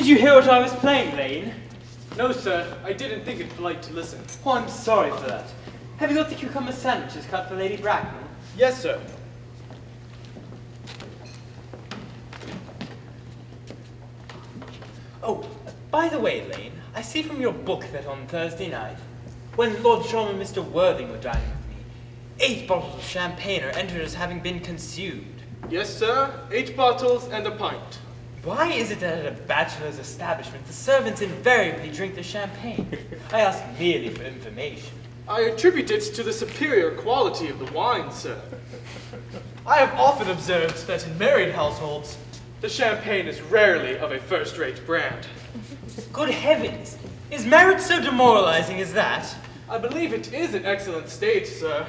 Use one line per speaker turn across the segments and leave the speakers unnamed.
Did you hear what I was playing, Lane?
No, sir. I didn't think it polite to listen.
Oh, I'm sorry for that. Have you got the cucumber sandwiches cut for Lady Bracknell?
Yes, sir.
Oh, by the way, Lane, I see from your book that on Thursday night, when Lord John and Mr. Worthing were dining with me, 8 bottles of champagne are entered as having been consumed.
Yes, sir. 8 bottles and a pint.
Why is it that at a bachelor's establishment the servants invariably drink the champagne? I ask merely for information.
I attribute it to the superior quality of the wine, sir. I have often observed that in married households, the champagne is rarely of a first-rate brand.
Good heavens! Is marriage so demoralizing as that?
I believe it is an excellent state, sir,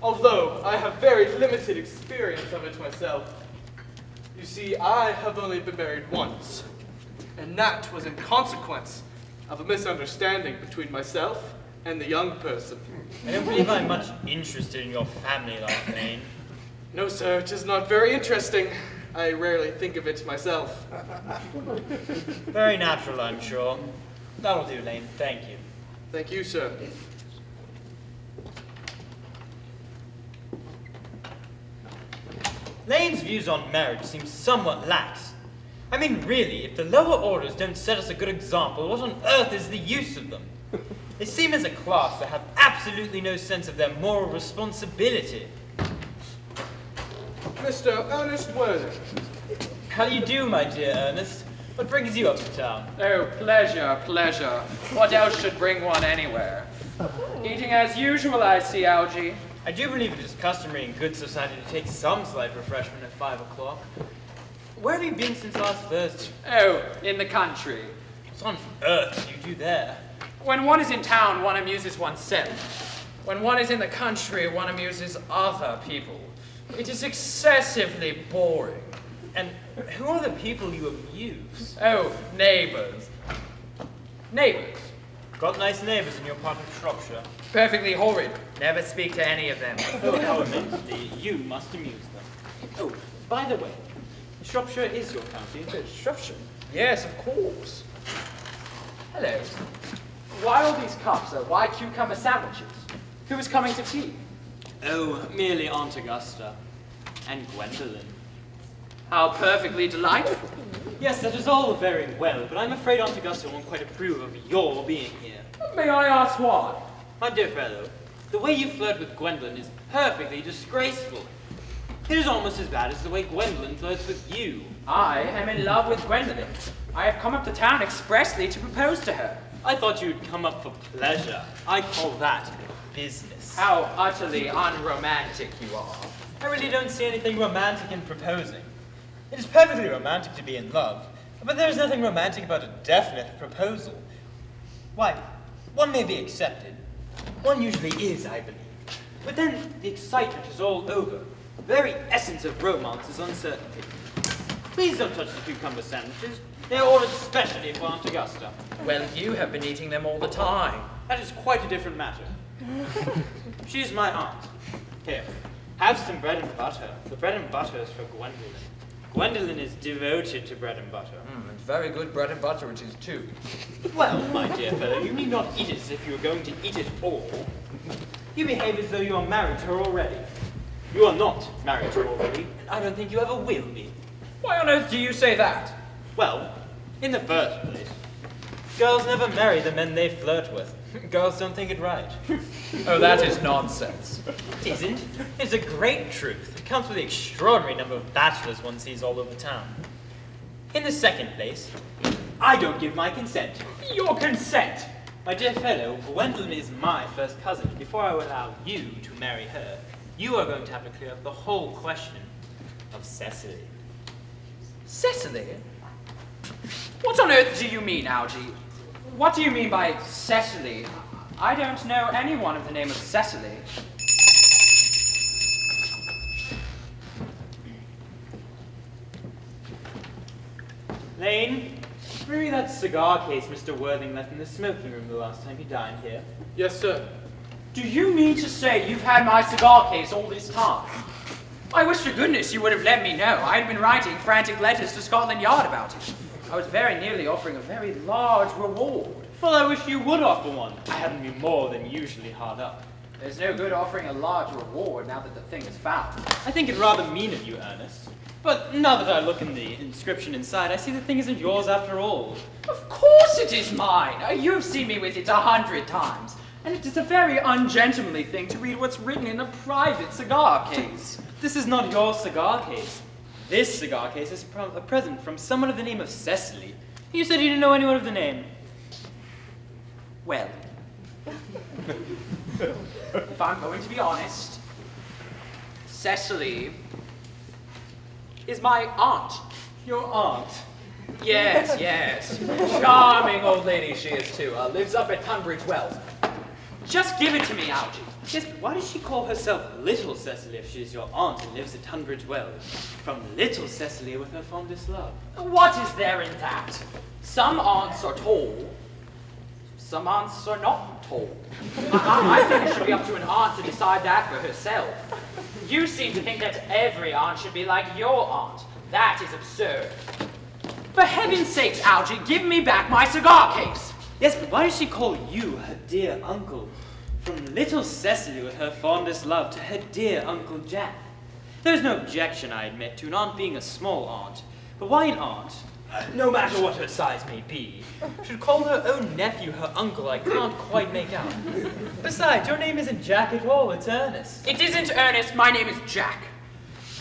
although I have very limited experience of it myself. You see, I have only been married once, and that was in consequence of a misunderstanding between myself and the young person.
I don't believe I'm much interested in your family life, Lane.
No, sir, it is not very interesting. I rarely think of it myself.
Very natural, I'm sure. That'll do, Lane. Thank you.
Thank you, sir.
Lane's views on marriage seem somewhat lax. I mean, really, if the lower orders don't set us a good example, what on earth is the use of them? They seem as a class to have absolutely no sense of their moral responsibility.
Mr. Ernest Worthing.
How do you do, my dear Ernest? What brings you up to town?
Oh, pleasure, pleasure. What else should bring one anywhere? Eating as usual, I see, Algy.
I do believe it is customary in good society to take some slight refreshment at 5 o'clock. Where have you been since last Thursday?
Oh, in the country.
What on earth do you do there?
When one is in town, one amuses oneself. When one is in the country, one amuses other people. It is excessively boring.
And who are the people you amuse?
Oh, neighbors. Neighbors.
Got nice neighbours in your part of Shropshire.
Perfectly horrid. Never speak to any of them.
Oh, how immensely you must amuse them. Oh, by the way, Shropshire is your county.
Shropshire? Yes, of course. Hello. Why all these cups, sir? Why cucumber sandwiches? Who is coming to tea?
Oh, merely Aunt Augusta. And Gwendolen.
How perfectly delightful.
Yes, that is all very well, but I'm afraid Aunt Augusta won't quite approve of your being here.
May I ask why?
My dear fellow, the way you flirt with Gwendolen is perfectly disgraceful. It is almost as bad as the way Gwendolen flirts with you.
I am in love with Gwendolen. I have come up to town expressly to propose to her.
I thought you'd come up for pleasure. I call that business.
How utterly unromantic you are.
I really don't see anything romantic in proposing. It is perfectly romantic to be in love, but there is nothing romantic about a definite proposal. Why, one may be accepted. One usually is, I believe. But then the excitement is all over. The very essence of romance is uncertainty. Please don't touch the cucumber sandwiches. They are ordered specially for Aunt Augusta.
Well, you have been eating them all the time.
That is quite a different matter. She is my aunt. Here, have some bread and butter. The bread and butter is for Gwendolen. Gwendolen is devoted to bread and butter.
And very good bread and butter it is too.
Well, my dear fellow, you need not eat it as if you were going to eat it all. You behave as though you are married to her already. You are not married to her already, and I don't think you ever will be.
Why on earth do you say that?
Well, in the first place, girls never marry the men they flirt with. Girls don't think it right.
Oh, that is nonsense.
It isn't. It's a great truth. It comes with the extraordinary number of bachelors one sees all over town. In the second place, I don't give my consent.
Your consent?
My dear fellow, Gwendolen is my first cousin. Before I will allow you to marry her, you are going to have to clear up the whole question of Cecily.
Cecily? What on earth do you mean, Algy? What do you mean by Cecily? I don't know anyone of the name of Cecily.
Lane, remember that cigar case Mr. Worthing left in the smoking room the last time he dined here?
Yes, sir.
Do you mean to say you've had my cigar case all this time? I wish to goodness you would have let me know. I had been writing frantic letters to Scotland Yard about it. I was very nearly offering a very large reward.
Well, I wish you would offer one. I haven't been more than usually hard up.
There's no good offering a large reward now that the thing is found.
I think it rather mean of you, Ernest. But now that I look in the inscription inside, I see the thing isn't yours after all.
Of course it is mine. You have seen me with it 100 times. And it is a very ungentlemanly thing to read what's written in a private cigar case.
This is not your cigar case. This cigar case is a present from someone of the name of Cecily. You said you didn't know anyone of the name.
Well, if I'm going to be honest, Cecily is my aunt.
Your aunt?
Yes, yes. Charming old lady she is too. Lives up at Tunbridge Wells. Just give it to me, Algy.
Yes, but why does she call herself Little Cecily if she's your aunt and lives at Tunbridge Wells? From Little Cecily with her fondest love.
What is there in that? Some aunts are tall. Some aunts are not tall. I think it should be up to an aunt to decide that for herself. You seem to think that every aunt should be like your aunt. That is absurd. For heaven's sakes, Algy, give me back my cigar case.
Yes, but why does she call you her dear uncle? From Little Cecily with her fondest love to her dear Uncle Jack. There's no objection, I admit, to an aunt being a small aunt. But why an aunt, no matter what her size may be, should call her own nephew her uncle, I can't quite make out. Besides, your name isn't Jack at all, it's Ernest.
It isn't Ernest, my name is Jack.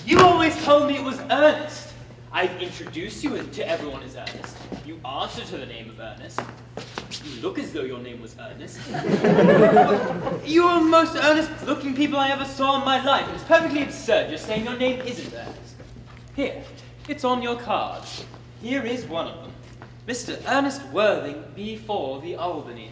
You always told me it was Ernest. I've introduced you to everyone as Ernest. You answer to the name of Ernest. You look as though your name was Ernest. You are the most earnest-looking people I ever saw in my life. It's perfectly absurd just saying your name isn't Ernest. Here, it's on your card. Here is one of them. Mr. Ernest Worthing, B4, the Albany.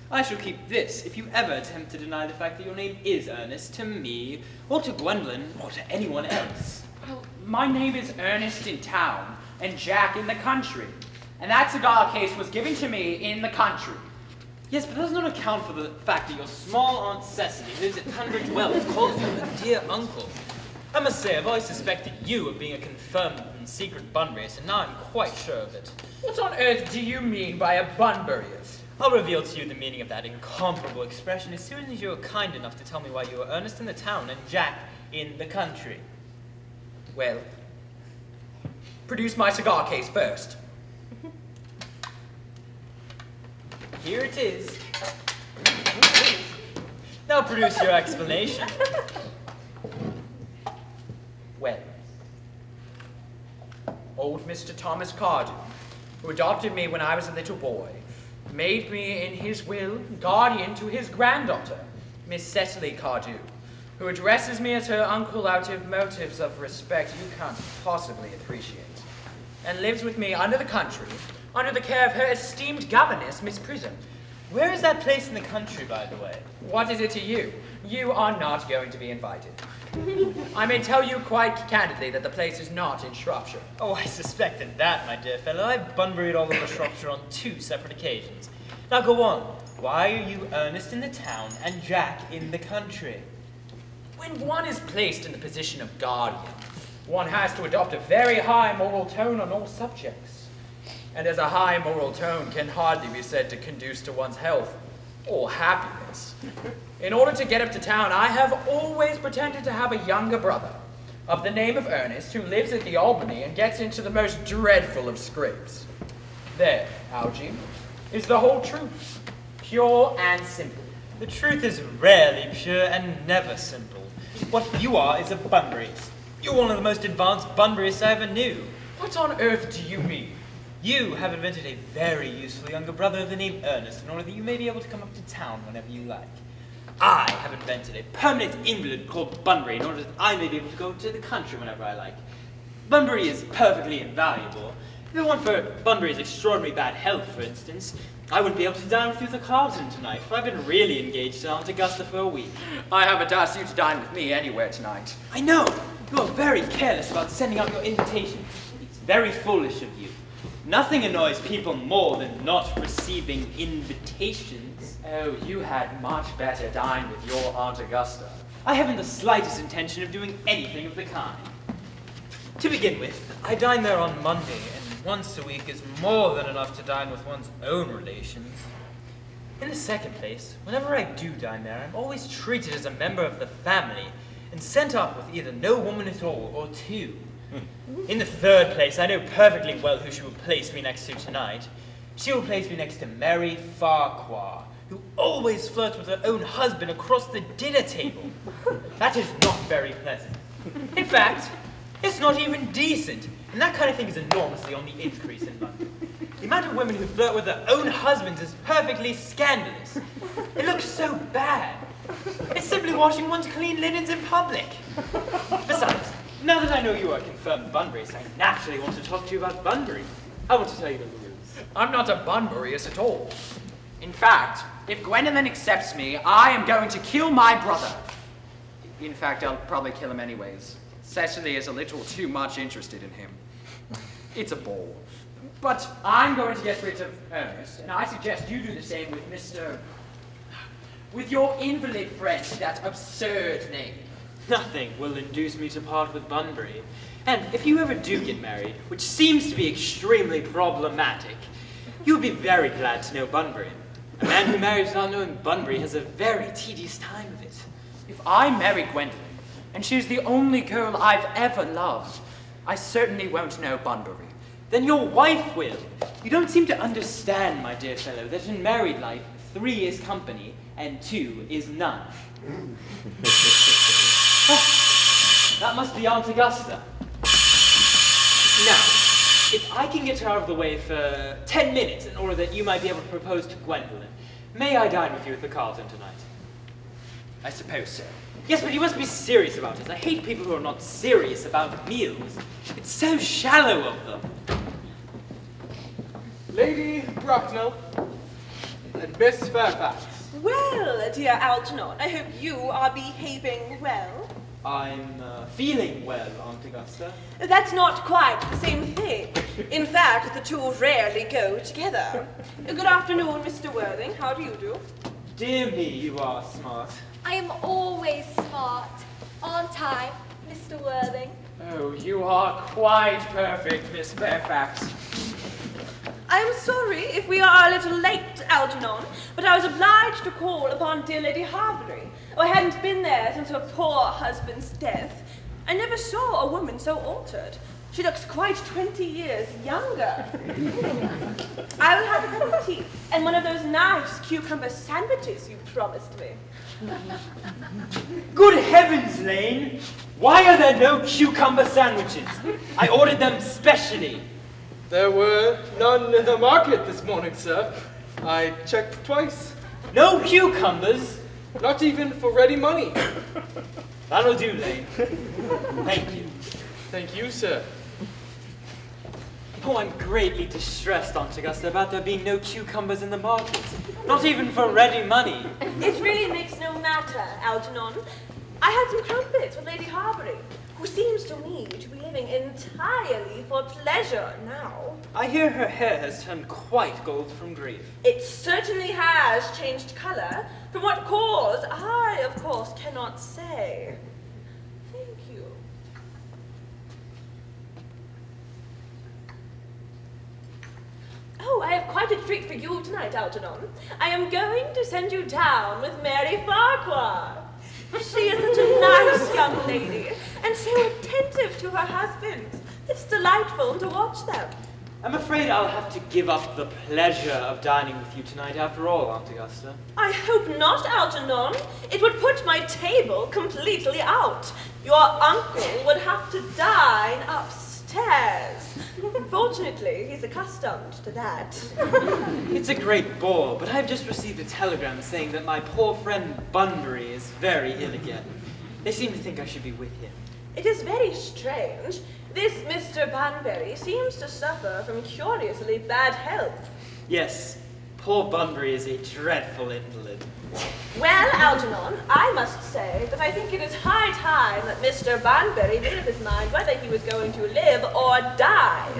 I shall keep this if you ever attempt to deny the fact that your name is Ernest to me, or to Gwendolyn, or to anyone else.
Well, my name is Ernest in town, and Jack in the country. And that cigar case was given to me in the country.
Yes, but that does not account for the fact that your small Aunt Cecily lives at Tunbridge Wells, calls you her dear uncle. I must say, I've always suspected you of being a confirmed and secret Bunburyist, and now I'm quite sure of it.
What on earth do you mean by a Bunburyist?
I'll reveal to you the meaning of that incomparable expression as soon as you are kind enough to tell me why you are Ernest in the town and Jack in the country.
Well, produce my cigar case first.
Here it is. Now produce your explanation.
Well, old Mr. Thomas Cardew, who adopted me when I was a little boy, made me in his will guardian to his granddaughter, Miss Cecily Cardew, who addresses me as her uncle out of motives of respect you can't possibly appreciate, and lives with me under the country, under the care of her esteemed governess, Miss Prism.
Where is that place in the country, by the way?
What is it to you? You are not going to be invited. I may tell you quite candidly that the place is not in Shropshire.
Oh, I suspected that, my dear fellow. I've Bunburied all over Shropshire on 2 separate occasions. Now go on. Why are you Ernest in the town and Jack in the country?
When one is placed in the position of guardian, one has to adopt a very high moral tone on all subjects. And as a high moral tone can hardly be said to conduce to one's health or happiness. In order to get up to town, I have always pretended to have a younger brother of the name of Ernest who lives at the Albany and gets into the most dreadful of scrapes. There, Algy, is the whole truth, pure and simple.
The truth is rarely pure and never simple. What you are is a Bunburyist. You're one of the most advanced Bunburyists I ever knew.
What on earth do you mean?
You have invented a very useful younger brother of the name Ernest in order that you may be able to come up to town whenever you like. I have invented a permanent invalid called Bunbury in order that I may be able to go to the country whenever I like. Bunbury is perfectly invaluable. If it weren't for Bunbury's extraordinary bad health, for instance, I wouldn't be able to dine with you at the Carlton tonight, for I've been really engaged to Aunt Augusta for a week.
I haven't asked you to dine with me anywhere tonight.
I know! You are very careless about sending out your invitation. It's very foolish of you. Nothing annoys people more than not receiving invitations.
Oh, you had much better dine with your Aunt Augusta.
I haven't the slightest intention of doing anything of the kind. To begin with, I dine there on Monday, and once a week is more than enough to dine with one's own relations. In the second place, whenever I do dine there, I'm always treated as a member of the family and sent up with either no woman at all or two. In the third place, I know perfectly well who she will place me next to tonight. She will place me next to Mary Farquhar, who always flirts with her own husband across the dinner table. That is not very pleasant. In fact, it's not even decent, and that kind of thing is enormously on the increase in London. The amount of women who flirt with their own husbands is perfectly scandalous. It looks so bad. It's simply washing one's clean linens in public. Besides, now that I know you are confirmed Bunburyist, I naturally want to talk to you about Bunbury. I want to tell you the news.
I'm not a Bunburyist at all. In fact, if Gwendolen accepts me, I am going to kill my brother. In fact, I'll probably kill him anyways. Cecily is a little too much interested in him. It's a bore. But I'm going to get rid of Ernest, and I suggest you do the same with with your invalid friend, that absurd name.
Nothing will induce me to part with Bunbury. And if you ever do get married, which seems to be extremely problematic, you would be very glad to know Bunbury. A man who marries not knowing Bunbury has a very tedious time of it.
If I marry Gwendolen, and she's the only girl I've ever loved, I certainly won't know Bunbury.
Then your wife will. You don't seem to understand, my dear fellow, that in married life, 3 is company, and 2 is none. That must be Aunt Augusta. Now, if I can get her out of the way for 10 minutes in order that you might be able to propose to Gwendolen, may I dine with you at the Carlton tonight?
I suppose so.
Yes, but you must be serious about it. I hate people who are not serious about meals. It's so shallow of them.
Lady Bracknell and Miss Fairfax.
Well, dear Algernon, I hope you are behaving well.
I'm feeling well, Aunt Augusta.
That's not quite the same thing. In fact, the two rarely go together. Good afternoon, Mr. Worthing. How do you do?
Dear me, you are smart.
I am always smart, aren't I, Mr. Worthing?
Oh, you are quite perfect, Miss Fairfax.
I am sorry if we are a little late, Algernon, but I was obliged to call upon dear Lady Harbury. I hadn't been there since her poor husband's death. I never saw a woman so altered. She looks quite 20 years younger. I will have a cup of tea and one of those nice cucumber sandwiches you promised me.
Good heavens, Lane! Why are there no cucumber sandwiches? I ordered them specially.
There were none in the market this morning, sir. I checked twice.
No cucumbers?
Not even for ready money.
That'll do, Lane. Thank you.
Thank you, sir.
Oh, I'm greatly distressed, Aunt Augusta, about there being no cucumbers in the market. Not even for ready money.
It really makes no matter, Algernon. I had some crumpets with Lady Harbury, who seems to me to be living entirely for pleasure now.
I hear her hair has turned quite gold from grief.
It certainly has changed color. From what cause, I, of course, cannot say. Thank you. Oh, I have quite a treat for you tonight, Algernon. I am going to send you down with Mary Farquhar. She is such a nice young lady, and so attentive to her husband. It's delightful to watch them.
I'm afraid I'll have to give up the pleasure of dining with you tonight after all, Aunt Augusta.
I hope not, Algernon. It would put my table completely out. Your uncle would have to dine upstairs. Fortunately, he's accustomed to that.
It's a great bore, but I've just received a telegram saying that my poor friend Bunbury is very ill again. They seem to think I should be with him.
It is very strange. This Mr. Bunbury seems to suffer from curiously bad health.
Yes, poor Bunbury is a dreadful invalid.
Well, Algernon, I must say that I think it is high time that Mr. Bunbury made up his mind whether he was going to live or die.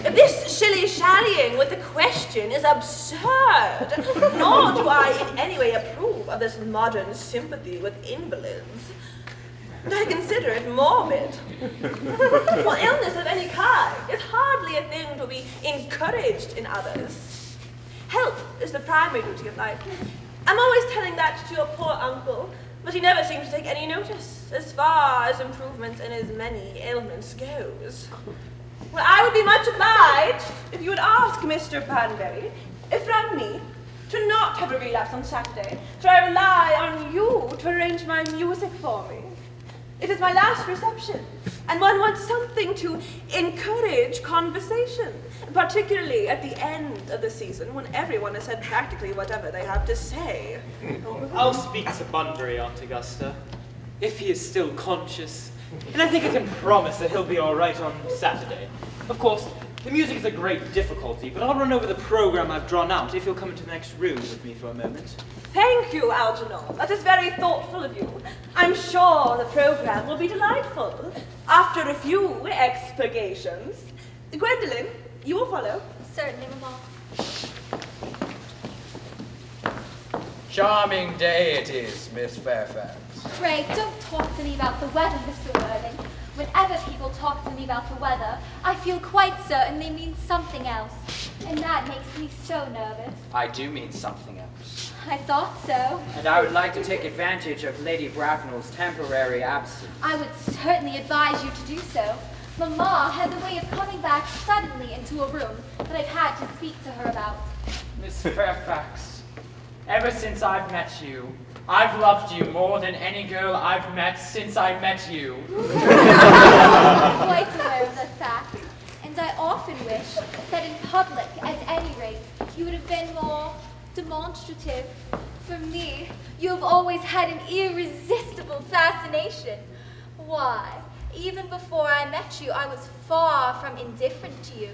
This shilly-shallying with the question is absurd, nor do I in any way approve of this modern sympathy with invalids. I consider it morbid. Well, illness of any kind is hardly a thing to be encouraged in others. Health is the primary duty of life. I'm always telling that to your poor uncle, but he never seems to take any notice, as far as improvements in his many ailments goes. Well, I would be much obliged if you would ask Mr. Banbury, if from me, to not have a relapse on Saturday, for I rely on you to arrange my music for me. It is my last reception, and one wants something to encourage conversation, particularly at the end of the season when everyone has said practically whatever they have to say.
I'll speak to Bunbury, Aunt Augusta, if he is still conscious, and I think I can promise that he'll be all right on Saturday. Of course, the music is a great difficulty, but I'll run over the program I've drawn out if you'll come into the next room with me for a moment.
Thank you, Algernon. That is very thoughtful of you. I'm sure the program will be delightful. After a few expurgations. Gwendolen, you will follow.
Certainly, Mamma.
Charming day it is, Miss Fairfax.
Pray, don't talk to me about the weather, Mr. Worthing. Whenever people talk to me about the weather, I feel quite certain they mean something else. And that makes me so nervous.
I do mean something else.
I thought so.
And I would like to take advantage of Lady Bracknell's temporary absence.
I would certainly advise you to do so. Mamma has a way of coming back suddenly into a room that I've had to speak to her about.
Miss Fairfax, ever since I've met you, I've loved you more than any girl I've met since I met you.
I'm quite aware of that fact, and I often wish that in public, at any rate, you would have been more demonstrative. For me, you have always had an irresistible fascination. Why, even before I met you, I was far from indifferent to you.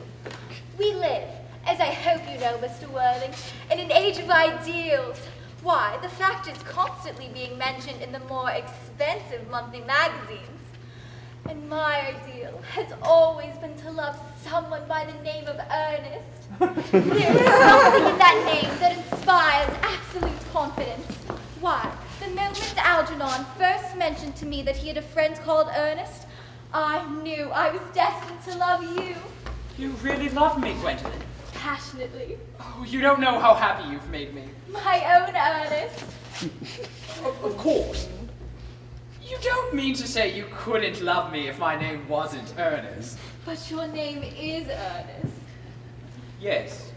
We live, as I hope you know, Mr. Worthing, in an age of ideals. Why, the fact is constantly being mentioned in the more expensive monthly magazines. And my ideal has always been to love someone by the name of Ernest. There is something in that name that inspires absolute confidence. Why, the moment Algernon first mentioned to me that he had a friend called Ernest, I knew I was destined to love you.
You really love me, Gwendolen.
Passionately.
Oh, you don't know how happy you've made me.
My own Ernest.
Of course. You don't mean to say you couldn't love me if my name wasn't Ernest.
But your name is Ernest.
Yes.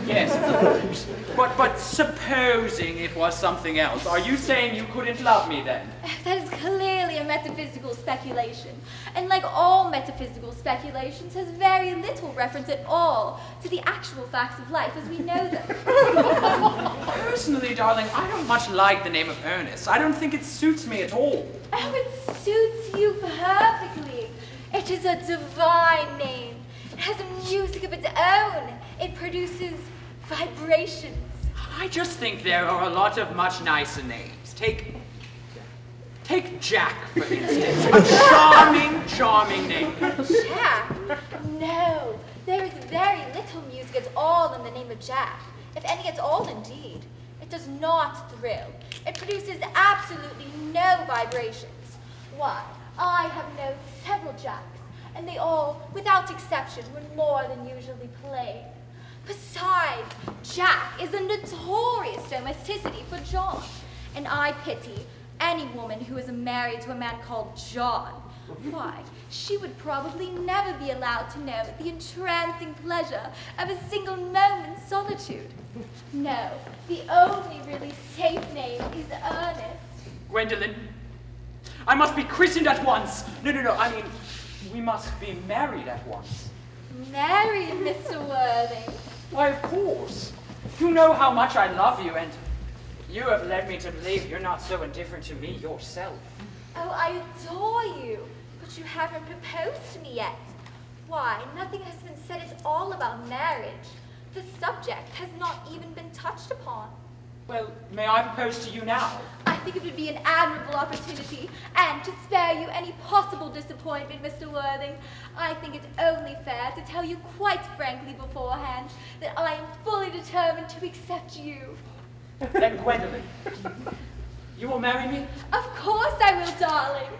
Yes, of course. But supposing it was something else, are you saying you couldn't love me then?
That is clearly a metaphysical speculation. And like all metaphysical speculations, has very little reference at all to the actual facts of life as we know them.
Personally, darling, I don't much like the name of Ernest. I don't think it suits me at all.
Oh, it suits you perfectly. It is a divine name. It has a music of its own. It produces vibrations.
I just think there are a lot of much nicer names. Take Jack, for instance. A charming name.
Jack? No, there is very little music at all in the name of Jack. If any at all, indeed. It does not thrill. It produces absolutely no vibrations. Why, I have known several Jacks, and they all, without exception, were more than usually plain. Besides, Jack is a notorious domesticity for John, and I pity any woman who is married to a man called John. Why, she would probably never be allowed to know the entrancing pleasure of a single moment's solitude. No, the only really safe name is Ernest.
Gwendolen, I must be christened at once. No, I mean, we must be married at once.
Married, Mr. Worthing?
Why, of course. You know how much I love you, and you have led me to believe you're not so indifferent to me yourself.
Oh, I adore you, but you haven't proposed to me yet. Why, nothing has been said at all about marriage. The subject has not even been touched upon.
Well, may I propose to you now?
I think it would be an admirable opportunity, and to spare you any possible disappointment, Mr. Worthing, I think it's only fair to tell you quite frankly beforehand that I am fully determined to accept you.
Then, Gwendolen, you will marry me?
Of course I will, darling.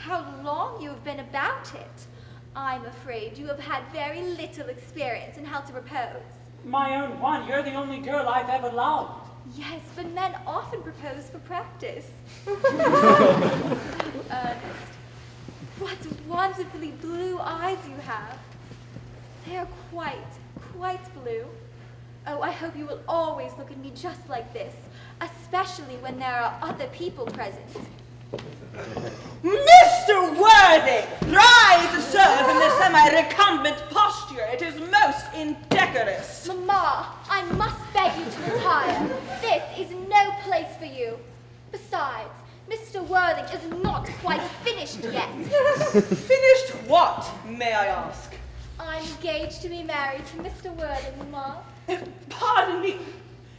how long you have been about it. I'm afraid you have had very little experience in how to propose.
My own one, you're the only girl I've ever loved.
Yes, but men often propose for practice. Ernest, what wonderfully blue eyes you have. They are quite blue. Oh, I hope you will always look at me just like this, especially when there are other people present.
Mr. Worthing, rise to serve in this semi-recumbent posture. It is most indecorous.
Mamma, I must beg you to retire. This is no place for you. Besides, Mr. Worthing is not quite finished yet.
Finished what, may I ask?
I'm engaged to be married to Mr. Worthing, Mamma.
Pardon me.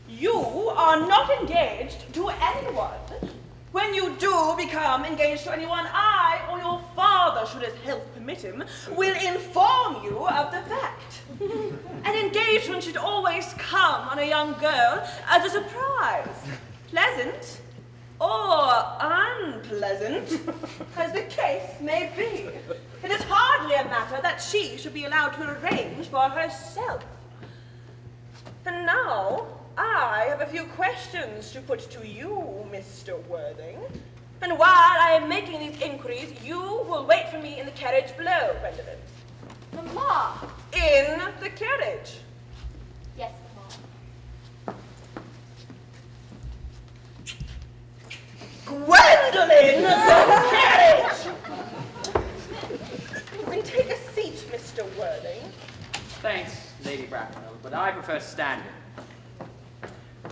You are not engaged to anyone. When you do become engaged to anyone, I, or your father, should his health permit him, will inform you of the fact. An engagement should always come on a young girl as a surprise. Pleasant or unpleasant, as the case may be. It is hardly a matter that she should be allowed to arrange for herself. And now, I have a few questions to put to you, Mr. Worthing. And while I am making these inquiries, you will wait for me in the carriage below, Gwendolen.
Mamma!
In the carriage.
Yes, Mamma.
Gwendolen, the carriage! And take a seat, Mr. Worthing.
Thanks, Lady Bracknell, but I prefer standing.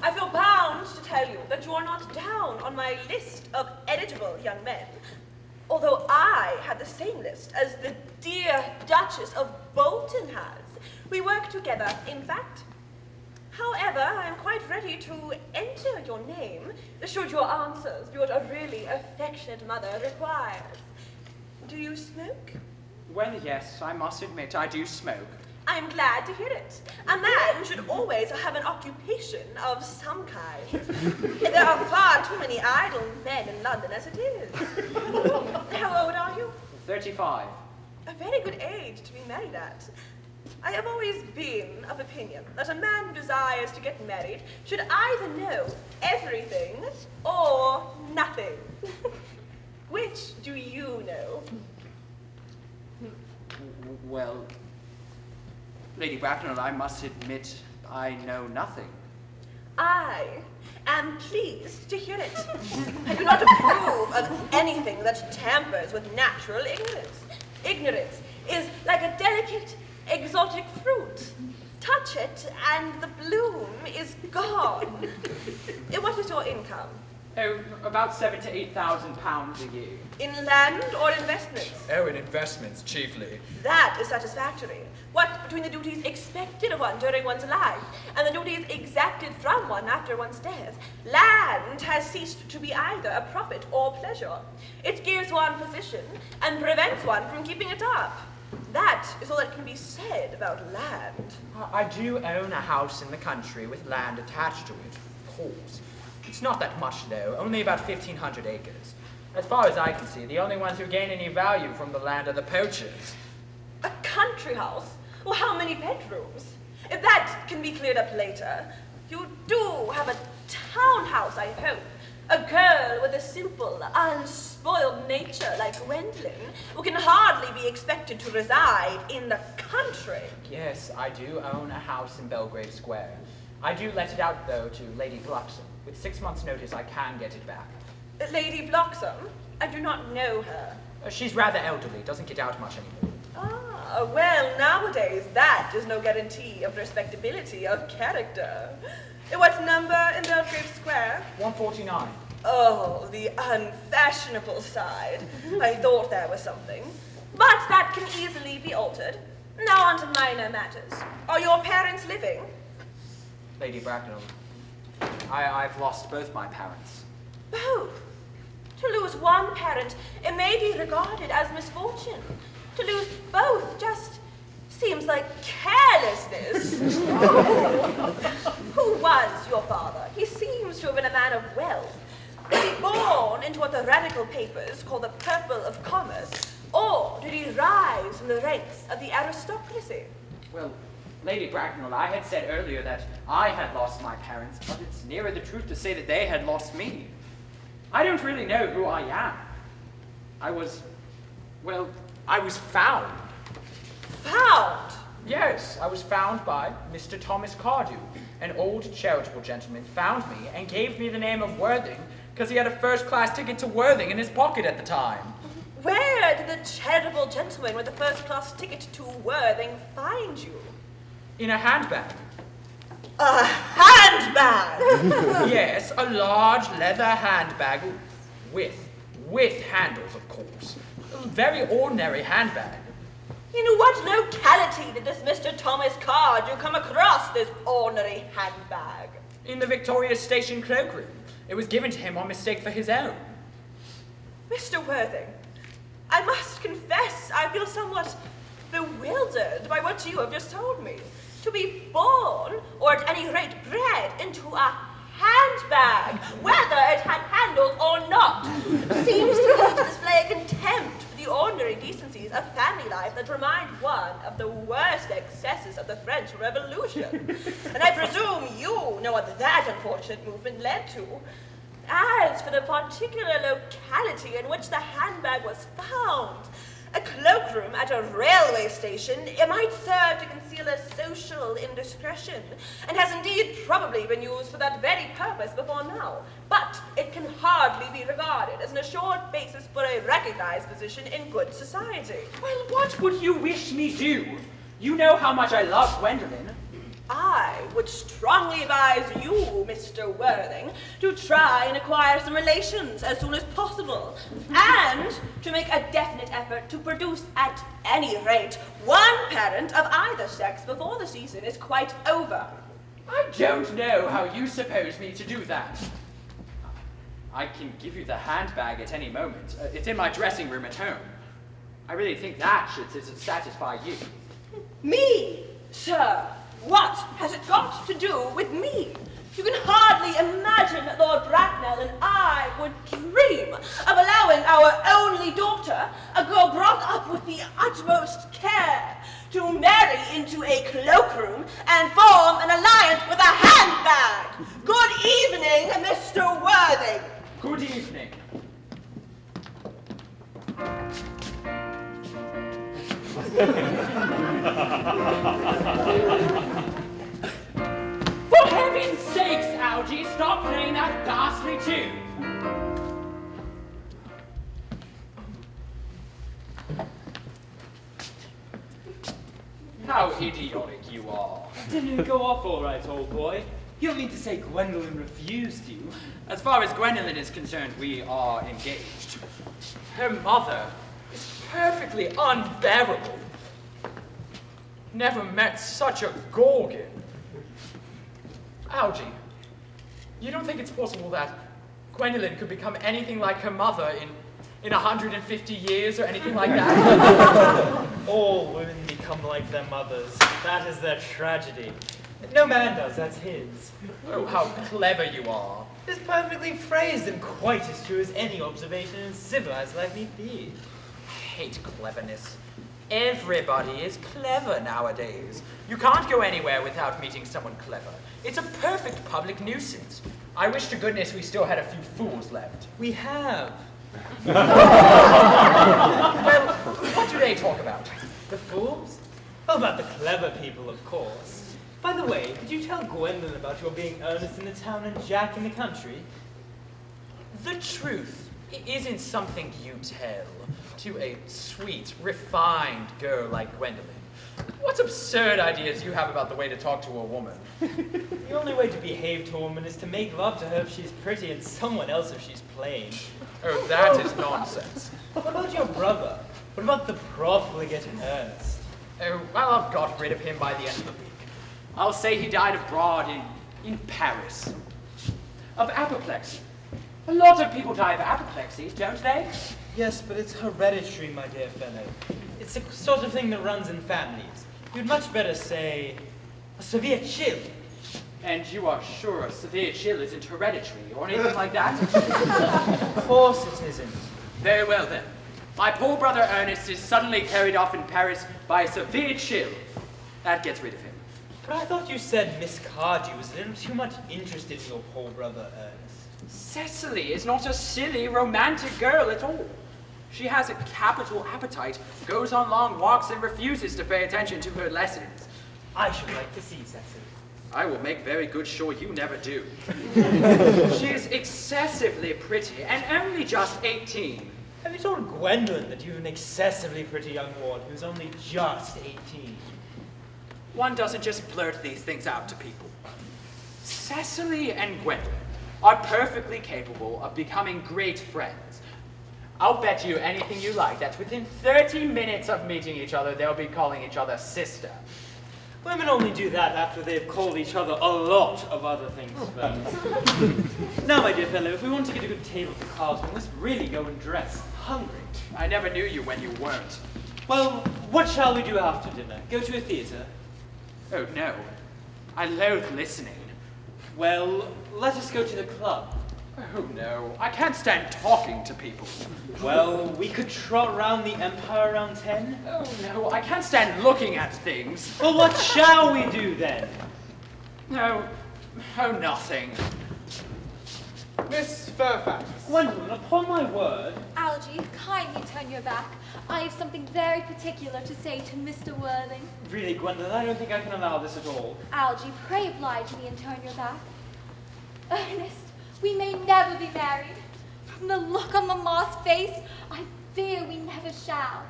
I feel bound to tell you that you are not down on my list of eligible young men, although I had the same list as the dear Duchess of Bolton has. We work together, in fact. However, I am quite ready to enter your name, should your answers be what a really affectionate mother requires. Do you smoke?
Well, yes, I must admit I do smoke.
I am glad to hear it. A man should always have an occupation of some kind. There are far too many idle men in London as it is. How old are you?
35.
A very good age to be married at. I have always been of opinion that a man who desires to get married should either know everything or nothing. Which do you know?
Well, Lady Bracknell, I must admit I know nothing.
I am pleased to hear it. I do not approve of anything that tampers with natural ignorance. Ignorance is like a delicate, exotic fruit. Touch it, and the bloom is gone. What is your income?
Oh, about 7,000 to 8,000 pounds a year.
In land or investments?
Oh, in investments, chiefly.
That is satisfactory. What between the duties expected of one during one's life and the duties exacted from one after one's death, land has ceased to be either a profit or pleasure. It gives one position and prevents one from keeping it up. That is all that can be said about land.
I do own a house in the country with land attached to it, of course. It's not that much, though, only about 1,500 acres. As far as I can see, the only ones who gain any value from the land are the poachers.
A country house? Well, how many bedrooms? If that can be cleared up later, you do have a townhouse, I hope. A girl with a simple, unspoiled nature like Gwendolen, who can hardly be expected to reside in the country.
Yes, I do own a house in Belgrave Square. I do let it out, though, to Lady Bluxham. With 6 months' notice, I can get it back.
Lady Bloxham? I do not know her.
She's rather elderly, doesn't get out much anymore.
Ah, well, nowadays that is no guarantee of respectability of character. What number in Belgrave Square?
149.
Oh, the unfashionable side. I thought there was something. But that can easily be altered. Now on to minor matters. Are your parents living?
Lady Bracknell, I've lost both my parents.
Both? To lose one parent, it may be regarded as misfortune. To lose both just seems like carelessness. Who was your father? He seems to have been a man of wealth. he born into what the radical papers call the purple of commerce, or did he rise from the ranks of the aristocracy?
Well, Lady Bracknell, I had said earlier that I had lost my parents, but it's nearer the truth to say that they had lost me. I don't really know who I am. I was found.
Found?
Yes, I was found by Mr. Thomas Cardew. An old charitable gentleman found me and gave me the name of Worthing because he had a first-class ticket to Worthing in his pocket at the time.
Where did the charitable gentleman with the first-class ticket to Worthing find you?
In a handbag.
A handbag?
Yes, a large leather handbag with handles, of course. A very ordinary handbag.
In what locality did this Mr. Thomas Cardew come across this ordinary handbag?
In the Victoria Station cloakroom. It was given to him on mistake for his own.
Mr. Worthing, I must confess I feel somewhat bewildered by what you have just told me. To be born, or at any rate bred, into a handbag, whether it had handles or not, seems to me to display a contempt for the ordinary decencies of family life that remind one of the worst excesses of the French Revolution. And I presume you know what that unfortunate movement led to. As for the particular locality in which the handbag was found, a cloakroom at a railway station, it might serve to conceal a social indiscretion, and has indeed probably been used for that very purpose before now. But it can hardly be regarded as an assured basis for a recognized position in good society.
Well, what would you wish me do? You know how much I love Gwendolen.
I would strongly advise you, Mr. Worthing, to try and acquire some relations as soon as possible, and to make a definite effort to produce, at any rate, one parent of either sex before the season is quite over.
I don't know how you suppose me to do that. I can give you the handbag at any moment. It's in my dressing room at home. I really think that should satisfy you.
Me, sir? What has it got to do with me? You can hardly imagine that Lord Bracknell and I would dream of allowing our only daughter, a girl brought up with the utmost care, to marry into a cloakroom and form an alliance with a handbag. Good evening, Mr. Worthing.
Good evening.
For heaven's sakes, Algy, stop playing that ghastly tune.
How idiotic you are.
Didn't it go off all right, old boy? You don't mean to say Gwendolen refused you?
As far as Gwendolen is concerned, we are engaged. Her mother is perfectly unbearable. Never met such a gorgon. Algy, you don't think it's possible that Gwendolen could become anything like her mother in 150 years or anything like that?
All women become like their mothers. That is their tragedy. No man does, that's his.
Oh, how clever you are.
It's perfectly phrased and quite as true as any observation in civilized life need be.
I hate cleverness. Everybody is clever nowadays. You can't go anywhere without meeting someone clever. It's a perfect public nuisance. I wish to goodness we still had a few fools left.
We have.
Well, what do they talk about?
The fools? Oh, about the clever people, of course. By the way, did you tell Gwendolen about your being Ernest in the town and Jack in the country?
The truth isn't something you tell to a sweet, refined girl like Gwendolen. What absurd ideas you have about the way to talk to a woman.
The only way to behave to a woman is to make love to her if she's pretty and someone else if she's plain.
Oh, that is nonsense.
What about your brother? What about the profligate Ernest?
Oh, well, I've got rid of him by the end of the week. I'll say he died abroad in Paris. Of apoplexy. A lot of people die of apoplexy, don't they?
Yes, but it's hereditary, my dear fellow. It's the sort of thing that runs in families. You'd much better say a severe chill.
And you are sure a severe chill isn't hereditary or anything like that?
Of course it isn't.
Very well then. My poor brother Ernest is suddenly carried off in Paris by a severe chill. That gets rid of him.
But I thought you said Miss Cardew was a little too much interested in your poor brother Ernest.
Cecily is not a silly, romantic girl at all. She has a capital appetite, goes on long walks, and refuses to pay attention to her lessons.
I should like to see Cecily.
I will make very good sure you never do. She is excessively pretty and only just 18.
Have you told Gwendolyn that you have an excessively pretty young ward who's only just 18?
One doesn't just blurt these things out to people. Cecily and Gwendolyn are perfectly capable of becoming great friends. I'll bet you anything you like that within 30 minutes of meeting each other, they'll be calling each other sister.
Women only do that after they've called each other a lot of other things first. Now, my dear fellow, if we want to get a good table for Carlton, let's really go and dress. Hungry.
I never knew you when you weren't.
Well, what shall we do after dinner? Go to a theatre?
Oh no, I loathe listening.
Well, let us go to the club.
Oh no, I can't stand talking to people.
Well, we could trot round the Empire around 10.
Oh no, I can't stand looking at things.
Well, what shall we do then?
No, oh nothing.
Miss Fairfax.
Gwendolyn, upon my word.
Algy, kindly turn your back. I have something very particular to say to Mr. Worthing.
Really, Gwendolyn, I don't think I can allow this at all.
Algy, pray oblige me and turn your back. Ernest, we may never be married. From the look on Mamma's face, I fear we never shall.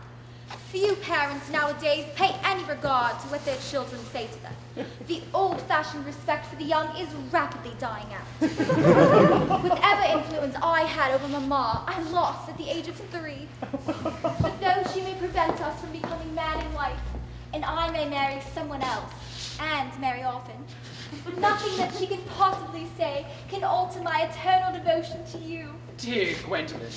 Few parents nowadays pay any regard to what their children say to them. The old-fashioned respect for the young is rapidly dying out. Whatever influence I had over Mamma, I lost at the age of 3. But though she may prevent us from becoming man and wife, and I may marry someone else, and marry often, nothing that she can possibly say can alter my eternal devotion to you.
Dear Gwendolyn.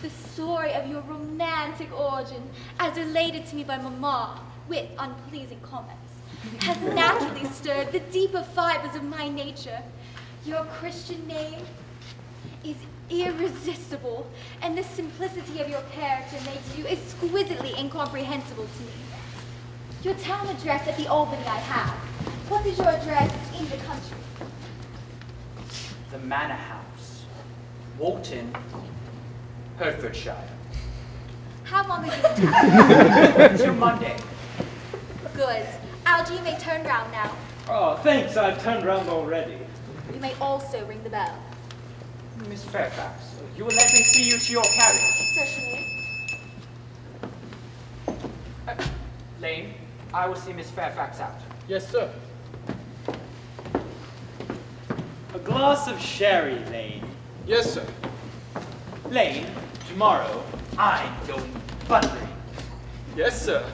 The story of your romantic origin, as related to me by Mamma, with unpleasing comments, has naturally stirred the deeper fibers of my nature. Your Christian name is irresistible, and the simplicity of your character makes you exquisitely incomprehensible to me. Your town address at the Albany I have. What is your address in the country?
The Manor House, Walton, Hertfordshire.
How long are you in town?
Till Monday.
Good. Algy, you may turn round now.
Oh, thanks, I've turned round already.
You may also ring the bell.
Miss Fairfax, you will let me see you to your carriage.
Certainly.
Lane, I will see Miss Fairfax out.
Yes, sir.
A glass of sherry, Lane.
Yes, sir.
Lane, tomorrow, I'm going Bunbury.
Yes, sir.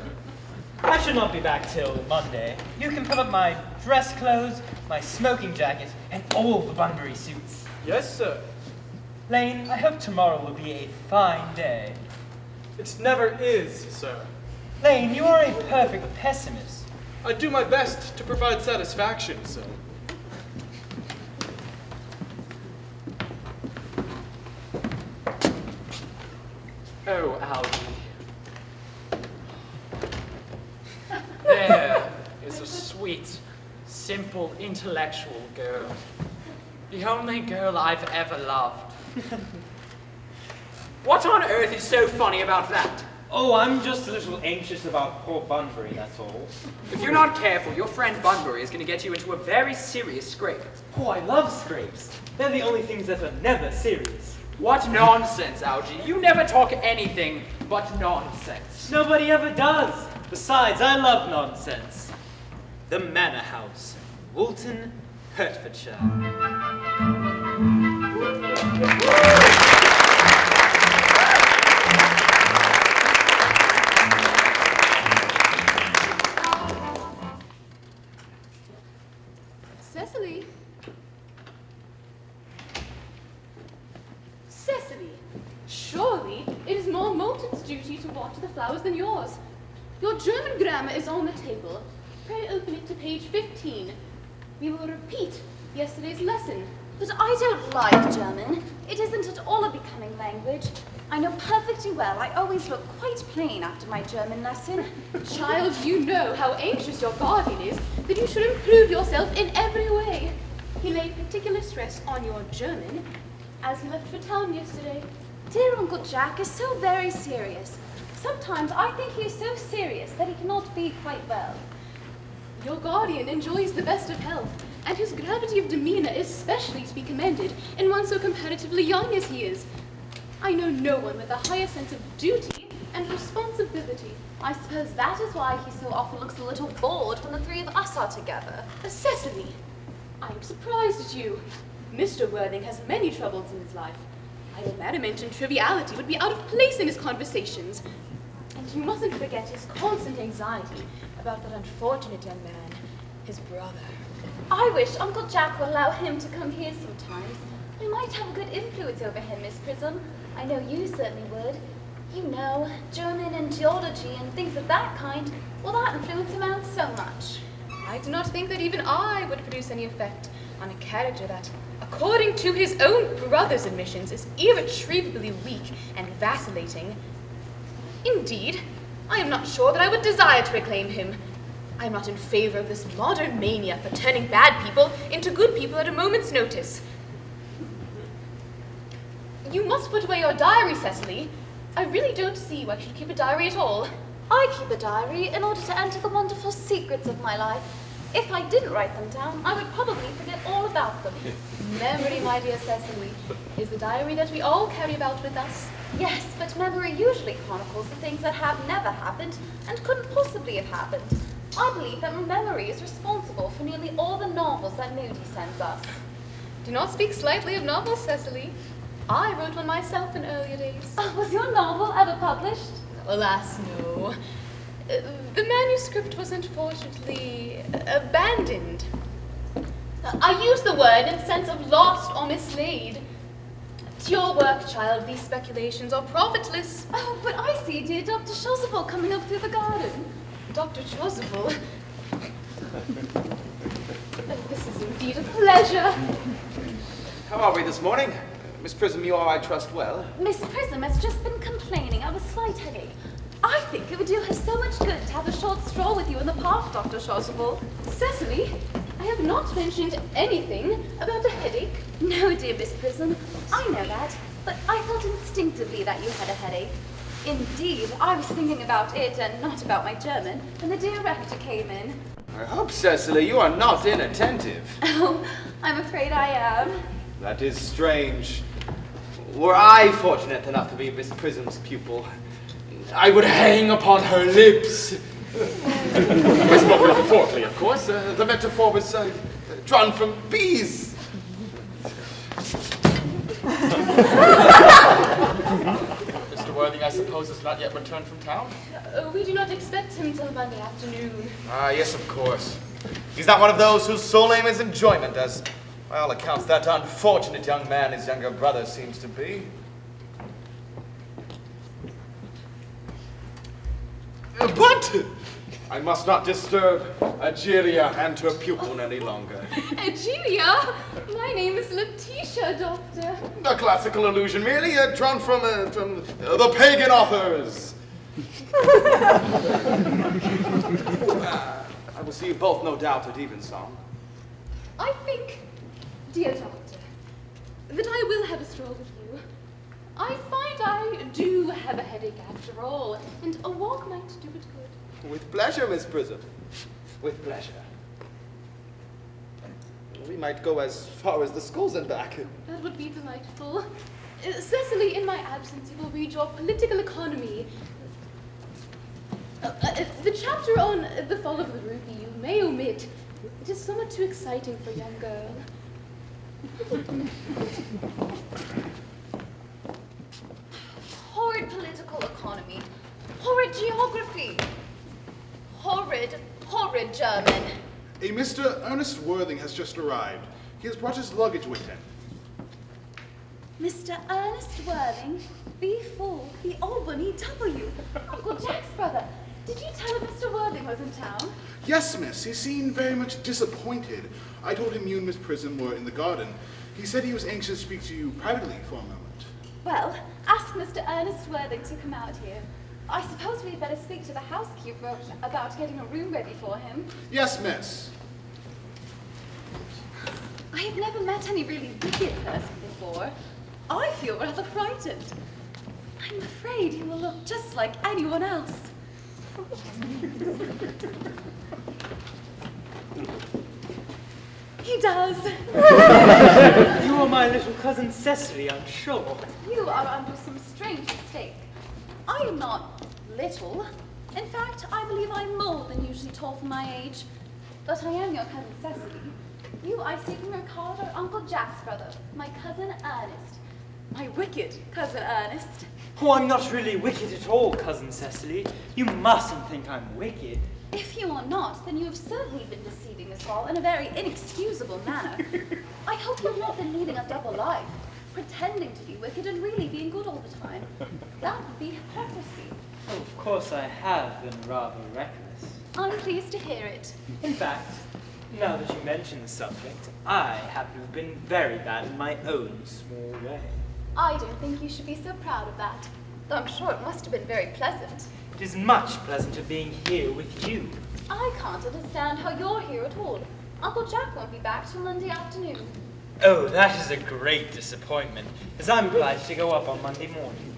I should not be back till Monday. You can put up my dress clothes, my smoking jacket, and all the Bunbury suits.
Yes, sir.
Lane, I hope tomorrow will be a fine day.
It never is, sir.
Lane, you are a perfect pessimist.
I do my best to provide satisfaction, sir.
Oh, Algy. There is a sweet, simple, intellectual girl. The only girl I've ever loved. What on earth is so funny about that?
Oh, I'm just a little anxious about poor Bunbury, that's all.
If you're not careful, your friend Bunbury is going to get you into a very serious scrape.
Oh, I love scrapes. They're the only things that are never serious.
What nonsense, Algy. You never talk anything but nonsense.
Nobody ever does. Besides, I love nonsense. The Manor House, Woolton, Hertfordshire.
Cecily? Cecily, surely it is more Moulton's duty to water the flowers than yours. Your German grammar is on the table. Pray open it to page 15. We will repeat yesterday's lesson.
But I don't like German. It isn't at all a becoming language. I know perfectly well I always look quite plain after my German lesson.
Child, you know how anxious your guardian is that you should improve yourself in every way. He laid particular stress on your German as he left for town yesterday.
Dear Uncle Jack is so very serious. Sometimes I think he is so serious that he cannot be quite well.
Your guardian enjoys the best of health, and his gravity of demeanor is specially to be commended in one so comparatively young as he is. I know no one with a higher sense of duty and responsibility.
I suppose that is why he so often looks a little bored when the three of us are together.
Cecily, I'm surprised at you. Mr. Worthing has many troubles in his life. Idle merriment and triviality would be out of place in his conversations. And you mustn't forget his constant anxiety about that unfortunate young man, his brother.
I wish Uncle Jack would allow him to come here sometimes. We might have a good influence over him, Miss Prism. I know you certainly would. You know, German and geology and things of that kind. Well, that influence him out so much.
I do not think that even I would produce any effect on a character that, according to his own brother's admissions, is irretrievably weak and vacillating. Indeed, I am not sure that I would desire to reclaim him. I am not in favor of this modern mania for turning bad people into good people at a moment's notice. You must put away your diary, Cecily. I really don't see why you should keep a diary at all.
I keep a diary in order to enter the wonderful secrets of my life. If I didn't write them down, I would probably forget all about them.
Memory, my dear Cecily, is the diary that we all carry about with us.
Yes, but memory usually chronicles the things that have never happened and couldn't possibly have happened. I believe that memory is responsible for nearly all the novels that Moody sends us.
Do not speak slightly of novels, Cecily. I wrote one myself in earlier days.
Oh, was your novel ever published?
Alas, no. The manuscript was unfortunately abandoned. I use the word in the sense of lost or mislaid. To your work, child, these speculations are profitless.
Oh, but I see dear Dr. Chasuble coming up through the garden.
Dr. Chasuble? This is indeed a pleasure.
How are we this morning? Miss Prism, you are, I trust, well?
Miss Prism has just been complaining of a slight headache. I think it would do her so much good to have a short stroll with you in the park, Dr. Chasuble.
Cecily, I have not mentioned anything about a headache.
No, dear Miss Prism, I know that, but I felt instinctively that you had a headache. Indeed, I was thinking about it and not about my German when the dear rector came in.
I hope, Cecily, you are not inattentive.
Oh, I'm afraid I am.
That is strange. Were I fortunate enough to be Miss Prism's pupil, I would hang upon her lips. I spoke metaphorically, of course. The metaphor was drawn from bees.
Mr. Worthing, I suppose, has not yet returned from town?
We do not expect him till Monday afternoon.
Ah, yes, of course. He's not one of those whose sole aim is enjoyment, as, by all accounts, that unfortunate young man, his younger brother, seems to be. But I must not disturb Egeria and her pupil any longer.
Egeria? My name is Letitia, Doctor.
A classical allusion, merely drawn from the pagan authors. I will see you both, no doubt, at evensong.
I think, dear Doctor, that I will have a stroll with you. I find I do have a headache after all, and a walk might do it good.
With pleasure, Miss Prism. With pleasure. We might go as far as the schools and back.
That would be delightful. Cecily, in my absence, you will read your political economy. The chapter on the fall of the rupee you may omit. It is somewhat too exciting for a young girl.
Horrid political economy. Horrid geography. Horrid German.
A Mr. Ernest Worthing has just arrived. He has brought his luggage with him.
Mr. Ernest Worthing, B4, the Albany W. Uncle Jack's brother. Did you tell him Mr. Worthing was in town?
Yes, miss. He seemed very much disappointed. I told him you and Miss Prism were in the garden. He said he was anxious to speak to you privately for a moment.
Well, ask Mr. Ernest Worthing to come out here. I suppose we'd better speak to the housekeeper about getting a room ready for him.
Yes, miss.
I have never met any really wicked person before. I feel rather frightened. I'm afraid he will look just like anyone else. He does.
You are my little cousin Cecily, I'm sure.
You are under some strange mistake. I am not little. In fact, I believe I'm more than usually tall for my age. But I am your cousin Cecily. You, I see from your card, are Uncle Jack's brother, my cousin Ernest. My wicked cousin Ernest.
Oh, I'm not really wicked at all, cousin Cecily. You mustn't think I'm wicked.
If you are not, then you have certainly been deceiving us all in a very inexcusable manner. I hope you have not been leading a double life, pretending to be wicked and really being good all the time. That would be hypocrisy.
Oh, of course I have been rather reckless.
I'm pleased to hear it.
In fact, now that you mention the subject, I happen to have been very bad in my own small way.
I don't think you should be so proud of that. Though I'm sure it must have been very pleasant.
It is much pleasanter being here with you.
I can't understand how you're here at all. Uncle Jack won't be back till Monday afternoon.
Oh, that is a great disappointment, as I'm obliged to go up on Monday morning.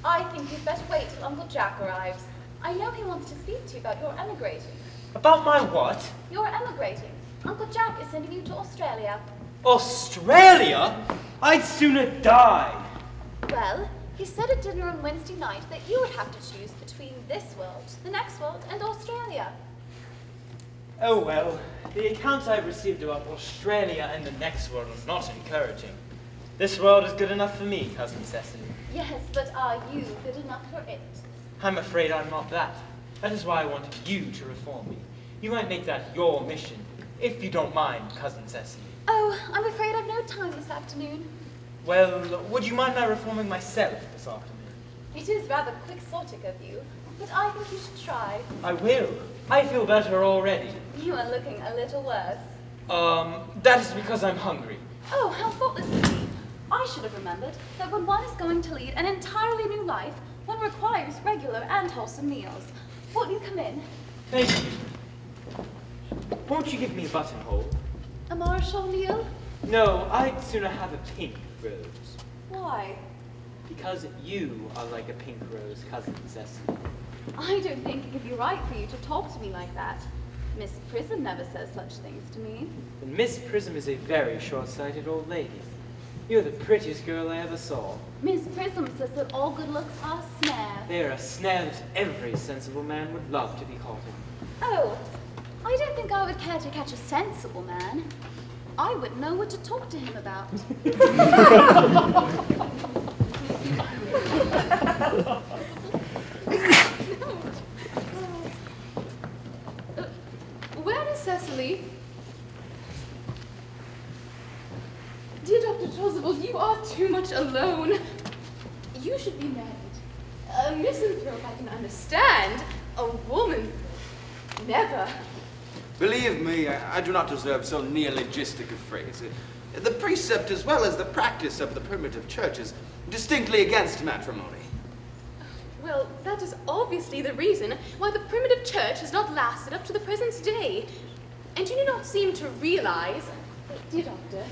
I think you'd better wait till Uncle Jack arrives. I know he wants to speak to you about your emigrating.
About my what?
You're emigrating. Uncle Jack is sending you to Australia.
Australia? I'd sooner die.
Well, he said at dinner on Wednesday night that you would have to choose between this world, the next world, and Australia.
Oh well, the accounts I've received about Australia and the next world are not encouraging. This world is good enough for me, cousin Cecily.
Yes, but are you good enough for it?
I'm afraid I'm not that. That is why I wanted you to reform me. You might make that your mission, if you don't mind, cousin Cecily.
Oh, I'm afraid I've no time this afternoon.
Well, would you mind my reforming myself this afternoon?
It is rather quixotic of you, but I think you should try.
I will. I feel better already.
You are looking a little worse.
That is because I'm hungry.
Oh, how thoughtless of me. I should have remembered that when one is going to lead an entirely new life, one requires regular and wholesome meals. Won't you come in?
Thank you. Won't you give me a buttonhole?
A Marshall meal?
No, I'd sooner have a pink rose.
Why?
Because you are like a pink rose, cousin Cecily.
I don't think it could be right for you to talk to me like that. Miss Prism never says such things to me.
And Miss Prism is a very short-sighted old lady. You're the prettiest girl I ever saw.
Miss Prism says that all good looks are a snare.
They are a snare that every sensible man would love to be caught in.
Oh, I don't think I would care to catch a sensible man. I wouldn't know what to talk to him about.
Where is Cecily? Dear Dr. Chasuble, you are too much alone. You should be married. A misanthrope I can understand. A woman, never.
Believe me, I do not deserve so neologistic a phrase. The precept as well as the practice of the primitive church is distinctly against matrimony.
Well, that is obviously the reason why the primitive church has not lasted up to the present day. And you do not seem to realize, dear doctor,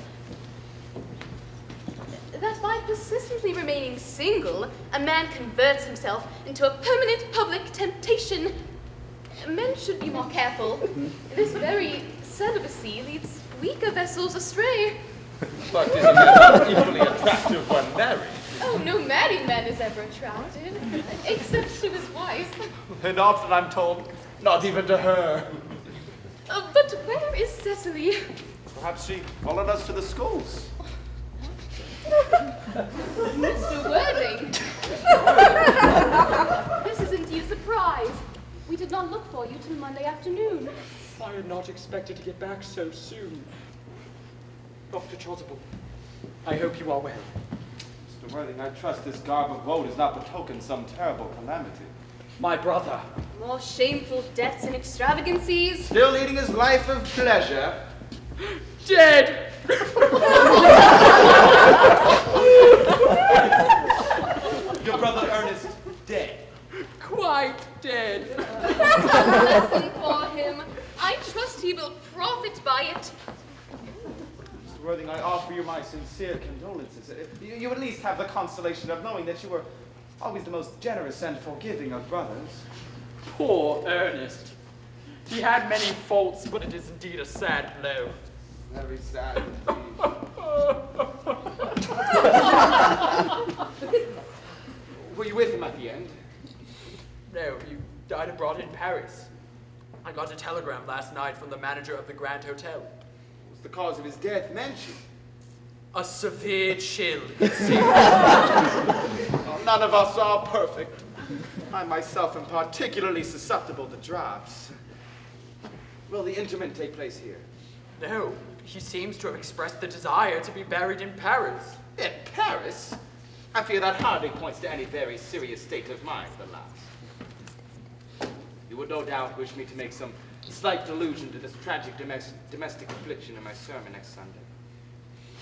that by persistently remaining single, a man converts himself into a permanent public temptation. Men should be more careful. This very celibacy leads weaker vessels astray.
But isn't it equally attractive when married?
Oh, no married man is ever attracted, except to his wife.
And often I'm told, not even to her.
But where is Cecily?
Perhaps she followed us to the schools.
Mr. Worthing! This is indeed a surprise. We did not look for you till Monday afternoon.
I had not expected to get back so soon. Dr. Chasuble, I hope you are well.
Mr. Worthing, I trust this garb of woe does not betoken some terrible calamity.
My brother.
More shameful debts and extravagancies.
Still leading his life of pleasure.
Dead!
Your brother Ernest dead.
Quite dead.
Lesson for him. I trust he will profit by it.
Mr. Worthing, I offer you my sincere condolences. You at least have the consolation of knowing that you were always the most generous and forgiving of brothers.
Poor Ernest. He had many faults, but it is indeed a sad blow.
Very sad indeed. Were you with him at the end?
No, he died abroad in Paris. I got a telegram last night from the manager of the Grand Hotel.
Was the cause of his death mentioned?
A severe chill, it seems.
Oh, none of us are perfect. I myself am particularly susceptible to drafts. Will the interment take place here?
No, he seems to have expressed the desire to be buried in Paris.
In Paris? I fear that hardly points to any very serious state of mind, alas. You would no doubt wish me to make some slight allusion to this tragic domestic affliction in my sermon next Sunday.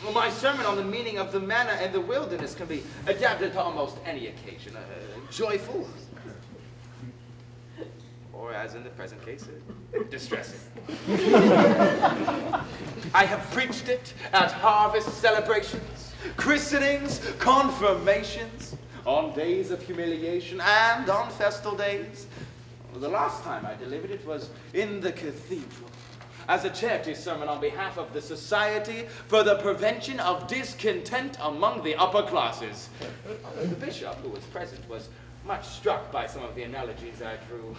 Well, my sermon on the meaning of the manna and the wilderness can be adapted to almost any occasion. Joyful, or as in the present case, distressing. I have preached it at harvest celebrations, christenings, confirmations, on days of humiliation, and on festal days. The last time I delivered it was in the cathedral, as a charity sermon on behalf of the Society for the Prevention of Discontent Among the Upper Classes. The bishop, who was present, was much struck by some of the analogies I drew.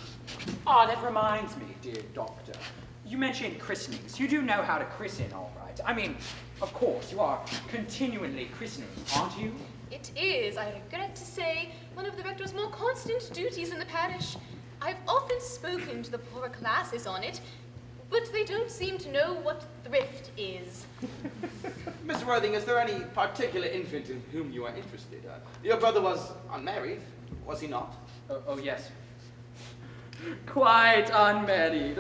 Ah, that reminds me, dear doctor. You mentioned christenings. You do know how to christen, all right. I mean, of course, you are continually christening, aren't you?
It is, I regret to say, one of the rector's more constant duties in the parish. I've often spoken to the poorer classes on it, but they don't seem to know what thrift is.
Mr. Worthing, is there any particular infant in whom you are interested? Your brother was unmarried, was he not?
Oh, yes. Quite unmarried.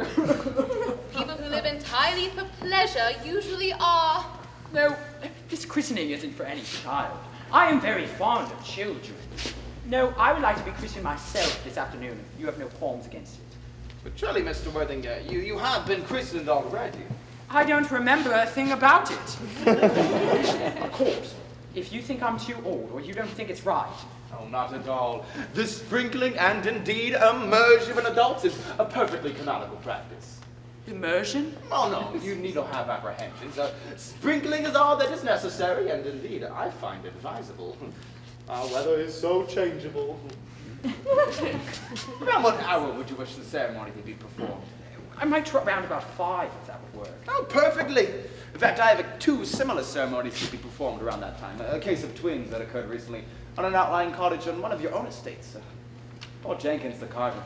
People who live entirely for pleasure usually are.
No, this christening isn't for any child. I am very fond of children. No, I would like to be christened myself this afternoon. You have no qualms against it.
But surely, Mr. Worthing, you have been christened already.
I don't remember a thing about it. Of course, if you think I'm too old or you don't think it's right.
Oh, not at all. The sprinkling and indeed immersion of an adult is a perfectly canonical practice.
Immersion?
Oh, no, you need not have apprehensions. Sprinkling is all that is necessary, and indeed, I find it advisable. Our weather is so changeable. Around what hour would you wish the ceremony to be performed?
I might trot round about 5, if that would work.
Oh, perfectly. In fact, I have 2 similar ceremonies to be performed around that time. A case of twins that occurred recently on an outlying cottage on one of your own estates. Paul Jenkins, the carter.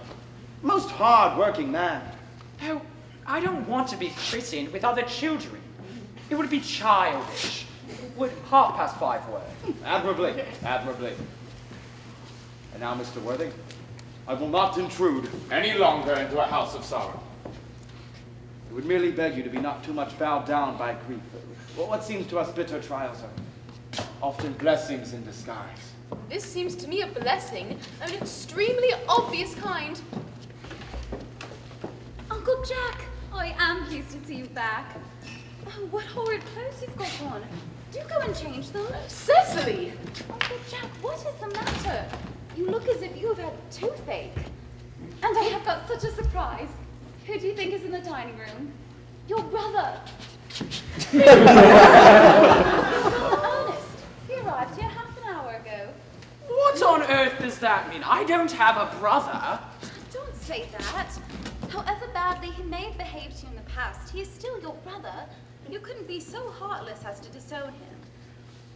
Most hard-working man.
Oh, I don't want to be christened with other children. It would be childish. Would 5:30 work?
Admirably, admirably. And now, Mr. Worthing, I will not intrude any longer into a house of sorrow. I would merely beg you to be not too much bowed down by grief. What seems to us bitter trials are often blessings in disguise.
This seems to me a blessing of an extremely obvious kind.
Uncle Jack, I am pleased to see you back. Oh, what horrid clothes you've got on. Do go and change them.
Cecily!
Uncle Jack, what is the matter? You look as if you have had toothache. And I have got such a surprise. Who do you think is in the dining room? Your brother. Ernest, he arrived here half an hour ago.
What on earth does that mean? I don't have a brother.
Don't say that. However badly he may have behaved to you in the past, he is still your brother. You couldn't be so heartless as to disown him.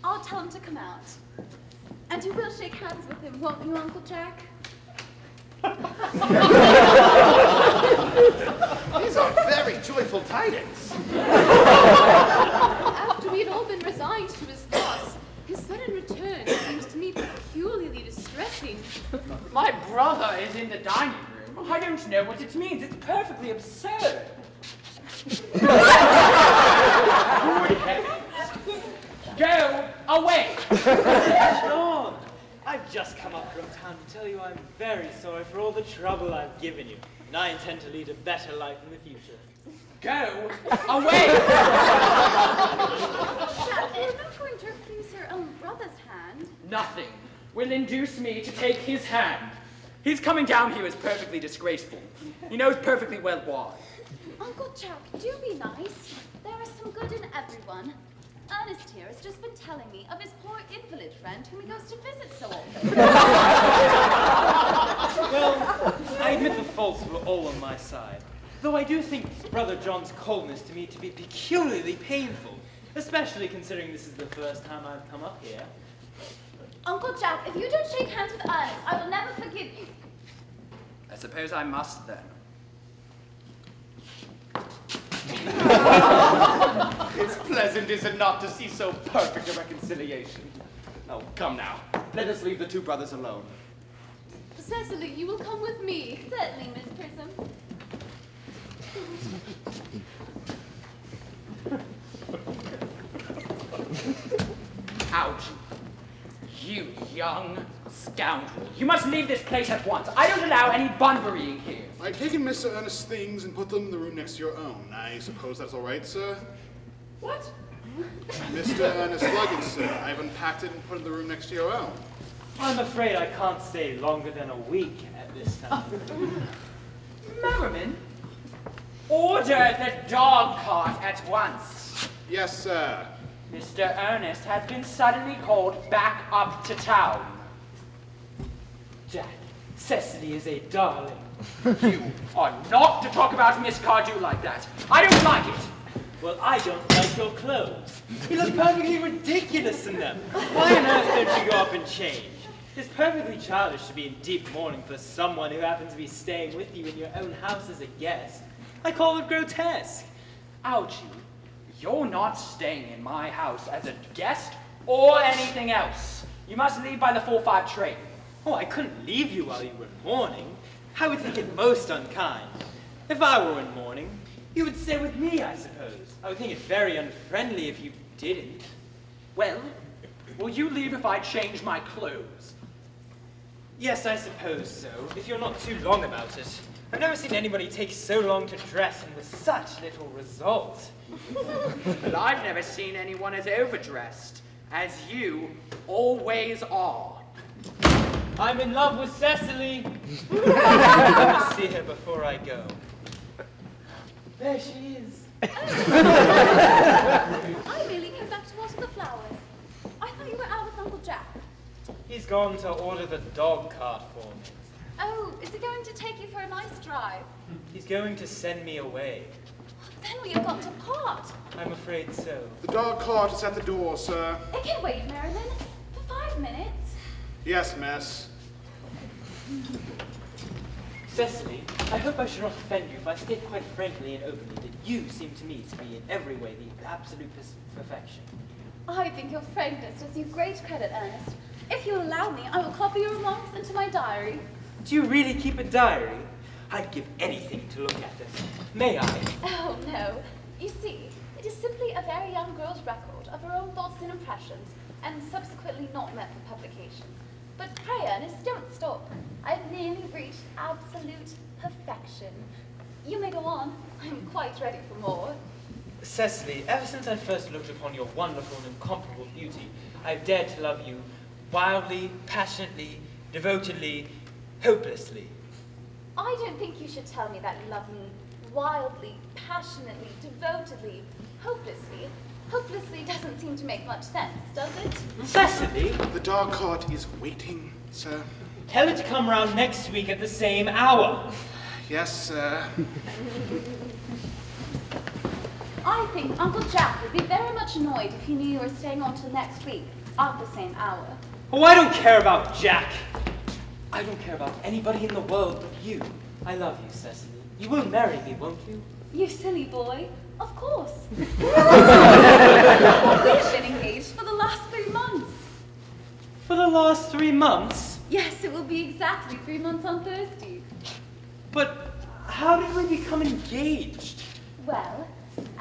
I'll tell him to come out. And you will shake hands with him, won't you, Uncle Jack?
These are very joyful tidings.
After we'd all been resigned to his loss, His sudden return seems to me peculiarly distressing.
My brother is in the dining room. I don't know what it means. It's perfectly absurd. Good heavens. Go away.
Sean, I've just come up from town to tell you I'm very sorry for all the trouble I've given you, and I intend to lead a better life in the future.
Go away.
Jack, you're not going to refuse your own brother's hand.
Nothing will induce me to take his hand. His coming down here is perfectly disgraceful. He knows perfectly well why.
Uncle Jack, do be nice. There is some good in everyone. Ernest here has just been telling me of his poor invalid friend whom he goes to visit so often.
Well, I admit the faults were all on my side, though I do think Brother John's coldness to me to be peculiarly painful, especially considering this is the first time I've come up here.
Uncle Jack, if you don't shake hands with Ernest, I will never forgive you.
I suppose I must then.
It's pleasant, is it not, to see so perfect a reconciliation? Oh, come now. Let us leave the two brothers alone.
Cecily, you will come with me.
Certainly, Miss Prism.
Ouch. You young scoundrel. You must leave this place at once. I don't allow any bunburying here.
I've taken Mr. Ernest's things and put them in the room next to your own. I suppose that's all right, sir?
What?
Mr. Ernest's luggage, sir. I've unpacked it and put it in the room next to your own.
I'm afraid I can't stay longer than a week at this time.
Merriman, order the dog cart at once.
Yes, sir.
Mr. Ernest has been suddenly called back up to town.
Jack, Cecily is a darling.
You are not to talk about Miss Cardew like that. I don't like it.
Well, I don't like your clothes. You look perfectly ridiculous in them. Why on earth don't you go up and change? It's perfectly childish to be in deep mourning for someone who happens to be staying with you in your own house as a guest. I call it grotesque.
Ouchie, you're not staying in my house as a guest or anything else. You must leave by the 4:05 train.
Oh, I couldn't leave you while you were in mourning. I would think it most unkind. If I were in mourning, you would stay with me, I suppose. I would think it very unfriendly if you didn't.
Well, will you leave if I change my clothes?
Yes, I suppose so, if you're not too long about it. I've never seen anybody take so long to dress and with such little result.
But I've never seen anyone as overdressed as you always are.
I'm in love with Cecily. I must see her before I go. There she is.
I merely came back to water the flowers. I thought you were out with Uncle Jack.
He's gone to order the dog cart for me.
Oh, is he going to take you for a nice drive?
He's going to send me away.
Then we have got to part.
I'm afraid so.
The dog cart is at the door, sir.
It can wait, Marilyn, for 5 minutes.
Yes, miss.
Cecily, I hope I should not offend you if I state quite frankly and openly that you seem to me to be in every way the absolute perfection.
I think your frankness does you great credit, Ernest. If you allow me, I will copy your remarks into my diary.
Do you really keep a diary? I'd give anything to look at it. May I?
Oh, no. You see, it is simply a very young girl's record of her own thoughts and impressions, and subsequently not meant for publication. But pray, Ernest, don't stop. I've nearly reached absolute perfection. You may go on. I'm quite ready for more.
Cecily, ever since I first looked upon your wonderful and incomparable beauty, I've dared to love you wildly, passionately, devotedly, hopelessly.
I don't think you should tell me that you love me wildly, passionately, devotedly, hopelessly. Hopelessly doesn't seem to make much sense, does it?
Cecily?
The dog cart is waiting, sir.
Tell it to come round next week at the same hour.
Yes, sir.
I think Uncle Jack would be very much annoyed if he knew you were staying on till next week at the same hour.
Oh, I don't care about Jack. I don't care about anybody in the world but you. I love you, Cecily. You will marry me, won't you?
You silly boy. Of course. We have been engaged for the last 3 months.
For the last 3 months?
Yes, it will be exactly 3 months on Thursday.
But how did we become engaged?
Well,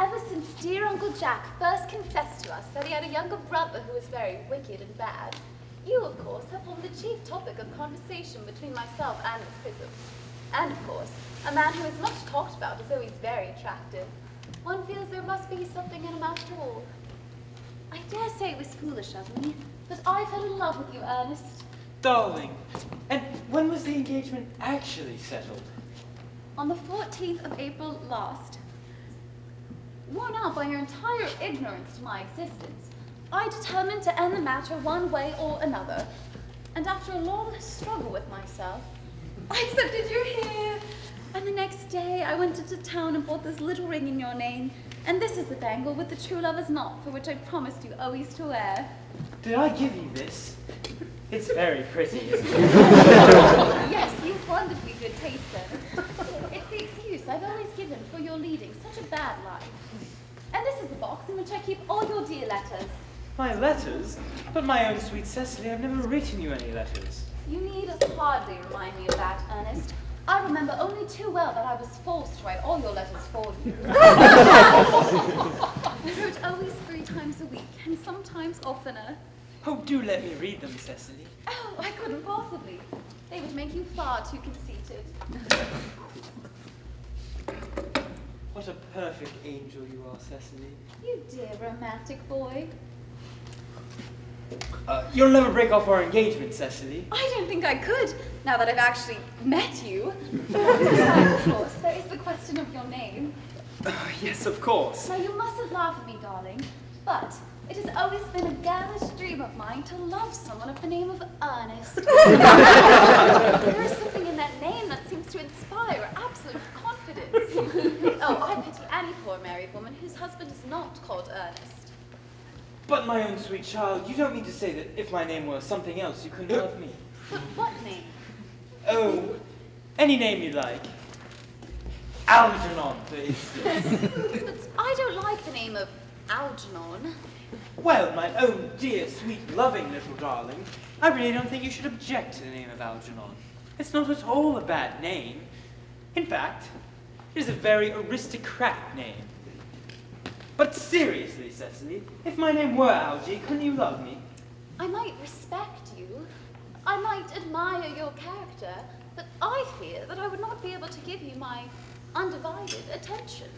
ever since dear Uncle Jack first confessed to us that he had a younger brother who was very wicked and bad, you, of course, have formed the chief topic of conversation between myself and Miss Prism. And, of course, a man who is much talked about is always very attractive. One feels there must be something in him after all. I dare say it was foolish of me, but I fell in love with you, Ernest.
Darling, and when was the engagement actually settled?
On the 14th of April last. Worn out by your entire ignorance to my existence, I determined to end the matter one way or another. And after a long struggle with myself, I accepted your hair. And the next day, I went into town and bought this little ring in your name. And this is the bangle with the true lover's knot for which I promised you always to wear.
Did I give you this? It's very pretty, isn't it?
Yes, you've wonderfully good taste, then. It's the excuse I've always given for your leading such a bad life. And this is the box in which I keep all your dear letters.
My letters? But my own sweet Cecily, I've never written you any letters.
You need hardly remind me of that, Ernest. I remember only too well that I was forced to write all your letters for you. I wrote always 3 times a week, and sometimes oftener.
Oh, do let me read them, Cecily.
Oh, I couldn't possibly. They would make you far too conceited.
What a perfect angel you are, Cecily.
You dear romantic boy.
You'll never break off our engagement, Cecily.
I don't think I could, now that I've actually met you. Besides, of course, there is the question of your name.
Yes, of course.
Now, you mustn't laugh at me, darling, but it has always been a girlish dream of mine to love someone of the name of Ernest. There is something in that name that seems to inspire absolute confidence. Oh, I pity any poor married woman whose husband is not called Ernest.
But my own sweet child, you don't mean to say that if my name were something else, you couldn't love me.
But what name?
Oh, any name you like. Algernon, for instance.
But I don't like the name of Algernon.
Well, my own dear, sweet, loving little darling, I really don't think you should object to the name of Algernon. It's not at all a bad name. In fact, it is a very aristocratic name. But seriously, Cecily, if my name were Algie, couldn't you love me?
I might respect you. I might admire your character, but I fear that I would not be able to give you my undivided attention.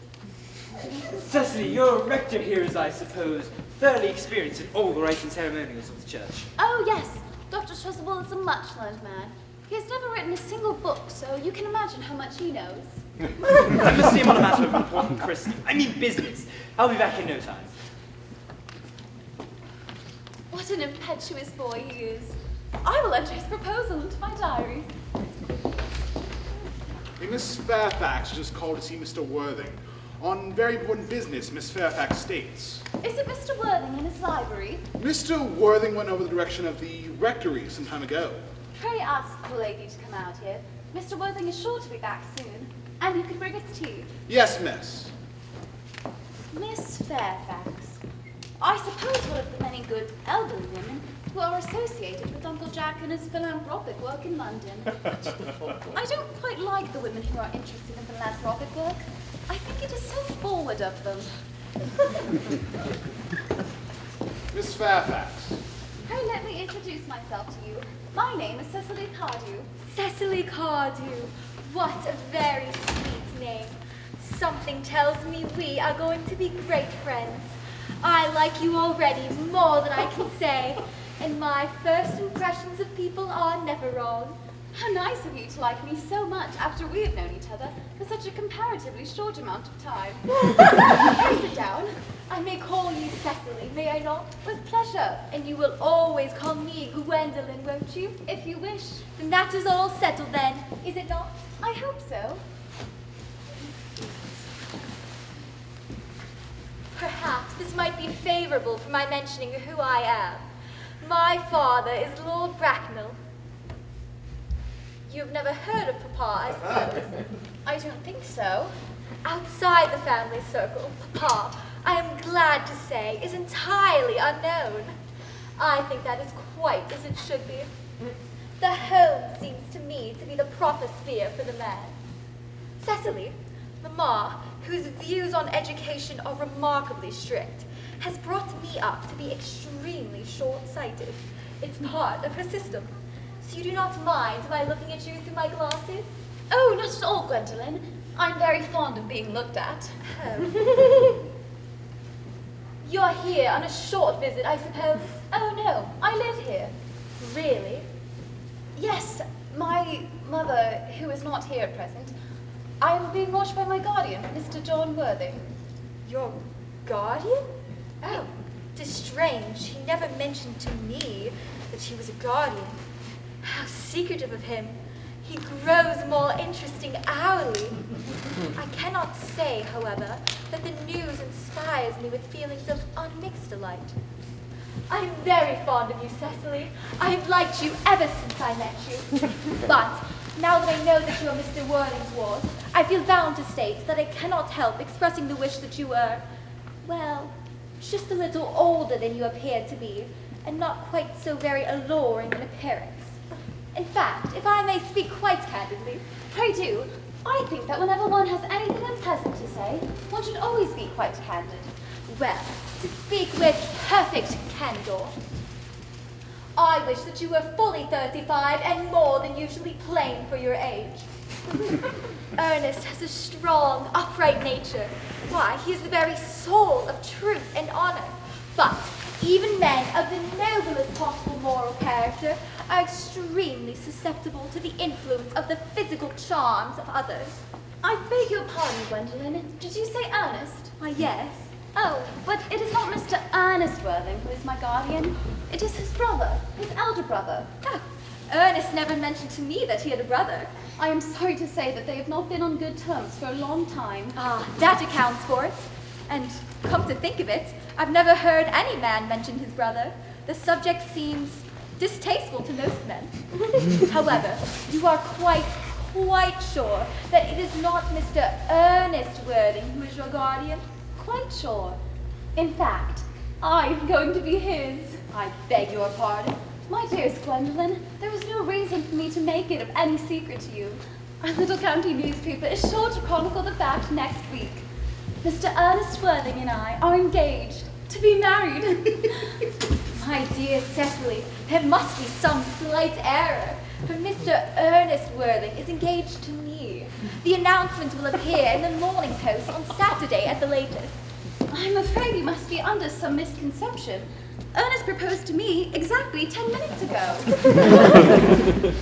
Cecily, your rector here is, I suppose, thoroughly experienced in all the rites and ceremonials of the church.
Oh, yes. Dr. Chasuble is a much-learned man. He has never written a single book, so you can imagine how much he knows.
I must see him on a matter of important Christmas. I mean business. I'll be back in no time.
What an impetuous boy he is. I will enter his proposal into my diary.
A Miss Fairfax just called to see Mr. Worthing. On very important business, Miss Fairfax states.
Is it Mr. Worthing in his library?
Mr. Worthing went over the direction of the rectory some time ago.
Pray ask the lady to come out here. Mr. Worthing is sure to be back soon, and you can bring us tea.
Yes, miss.
Miss Fairfax, I suppose one of the many good elderly women who are associated with Uncle Jack and his philanthropic work in London. I don't quite like the women who are interested in philanthropic work. I think it is so forward of them.
Miss Fairfax.
Pray let me introduce myself to you. My name is Cecily Cardew.
Cecily Cardew. What a very sweet name. Something tells me we are going to be great friends. I like you already more than I can say, and my first impressions of people are never wrong.
How nice of you to like me so much after we have known each other for such a comparatively short amount of time. Pray sit down.
I may call you Cecily, may I not?
With pleasure.
And you will always call me Gwendolyn, won't you?
If you wish.
Then that is all settled then, is it not?
I hope so.
Perhaps this might be favorable for my mentioning who I am. My father is Lord Bracknell. You've never heard of Papa, I suppose?
I don't think so.
Outside the family circle, Papa, I am glad to say, is entirely unknown. I think that is quite as it should be. The home seems to me to be the proper sphere for the man. Cecily, Mamma, whose views on education are remarkably strict, has brought me up to be extremely short-sighted. It's part of her system. So you do not mind my looking at you through my glasses?
Oh, not at all, Gwendolen. I'm very fond of being looked at.
Oh. You're here on a short visit, I suppose?
Oh, no, I live here.
Really?
Yes, my mother, who is not here at present, I am being watched by my guardian, Mr. John Worthing.
Your guardian? Oh, 'tis strange. He never mentioned to me that he was a guardian. How secretive of him. He grows more interesting hourly. I cannot say, however, that the news inspires me with feelings of unmixed delight. I'm very fond of you, Cecily. I have liked you ever since I met you. But now that I know that you are Mr. Worthing's ward, I feel bound to state that I cannot help expressing the wish that you were, well, just a little older than you appeared to be, and not quite so very alluring in appearance. In fact, if I may speak quite candidly,
Pray do. I think that whenever one has anything unpleasant to say, one should always be quite candid.
well, to speak with perfect candor, I wish that you were fully 35 and more than usually plain for your age. Ernest has a strong, upright nature. Why, he is the very soul of truth and honor. But even men of the noblest possible moral character are extremely susceptible to the influence of the physical charms of others.
I beg your pardon, Gwendolen. Did you say Ernest?
Why, yes.
Oh, but it is not Mr. Ernest Worthing who is my guardian. It is his brother, his elder brother.
Oh, Ernest never mentioned to me that he had a brother.
I am sorry to say that they have not been on good terms for a long time.
Ah, that accounts for it. And come to think of it, I've never heard any man mention his brother. The subject seems distasteful to most men. However, you are quite sure that it is not Mr. Ernest Worthing who is your guardian?
Quite sure. In fact, I'm going to be his.
I beg your pardon.
My dearest Gwendolen, there is no reason for me to make it of any secret to you. Our little county newspaper is sure to chronicle the fact next week. Mr. Ernest Worthing and I are engaged to be married.
My dear Cecily, there must be some slight error, for Mr. Ernest Worthing is engaged to me. The announcement will appear in the Morning Post on Saturday at the latest.
I'm afraid you must be under some misconception. Ernest proposed to me exactly 10 minutes ago.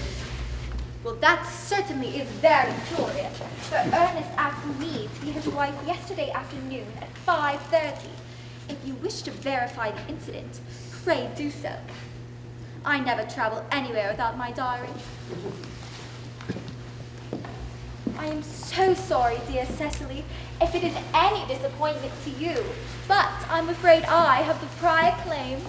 Well, that certainly is very curious, for Ernest asked me to be his wife yesterday afternoon at 5:30. If you wish to verify the incident, pray do so. I never travel anywhere without my diary. I am so sorry, dear Cecily, if it is any disappointment to you, but I'm afraid I have the prior claim.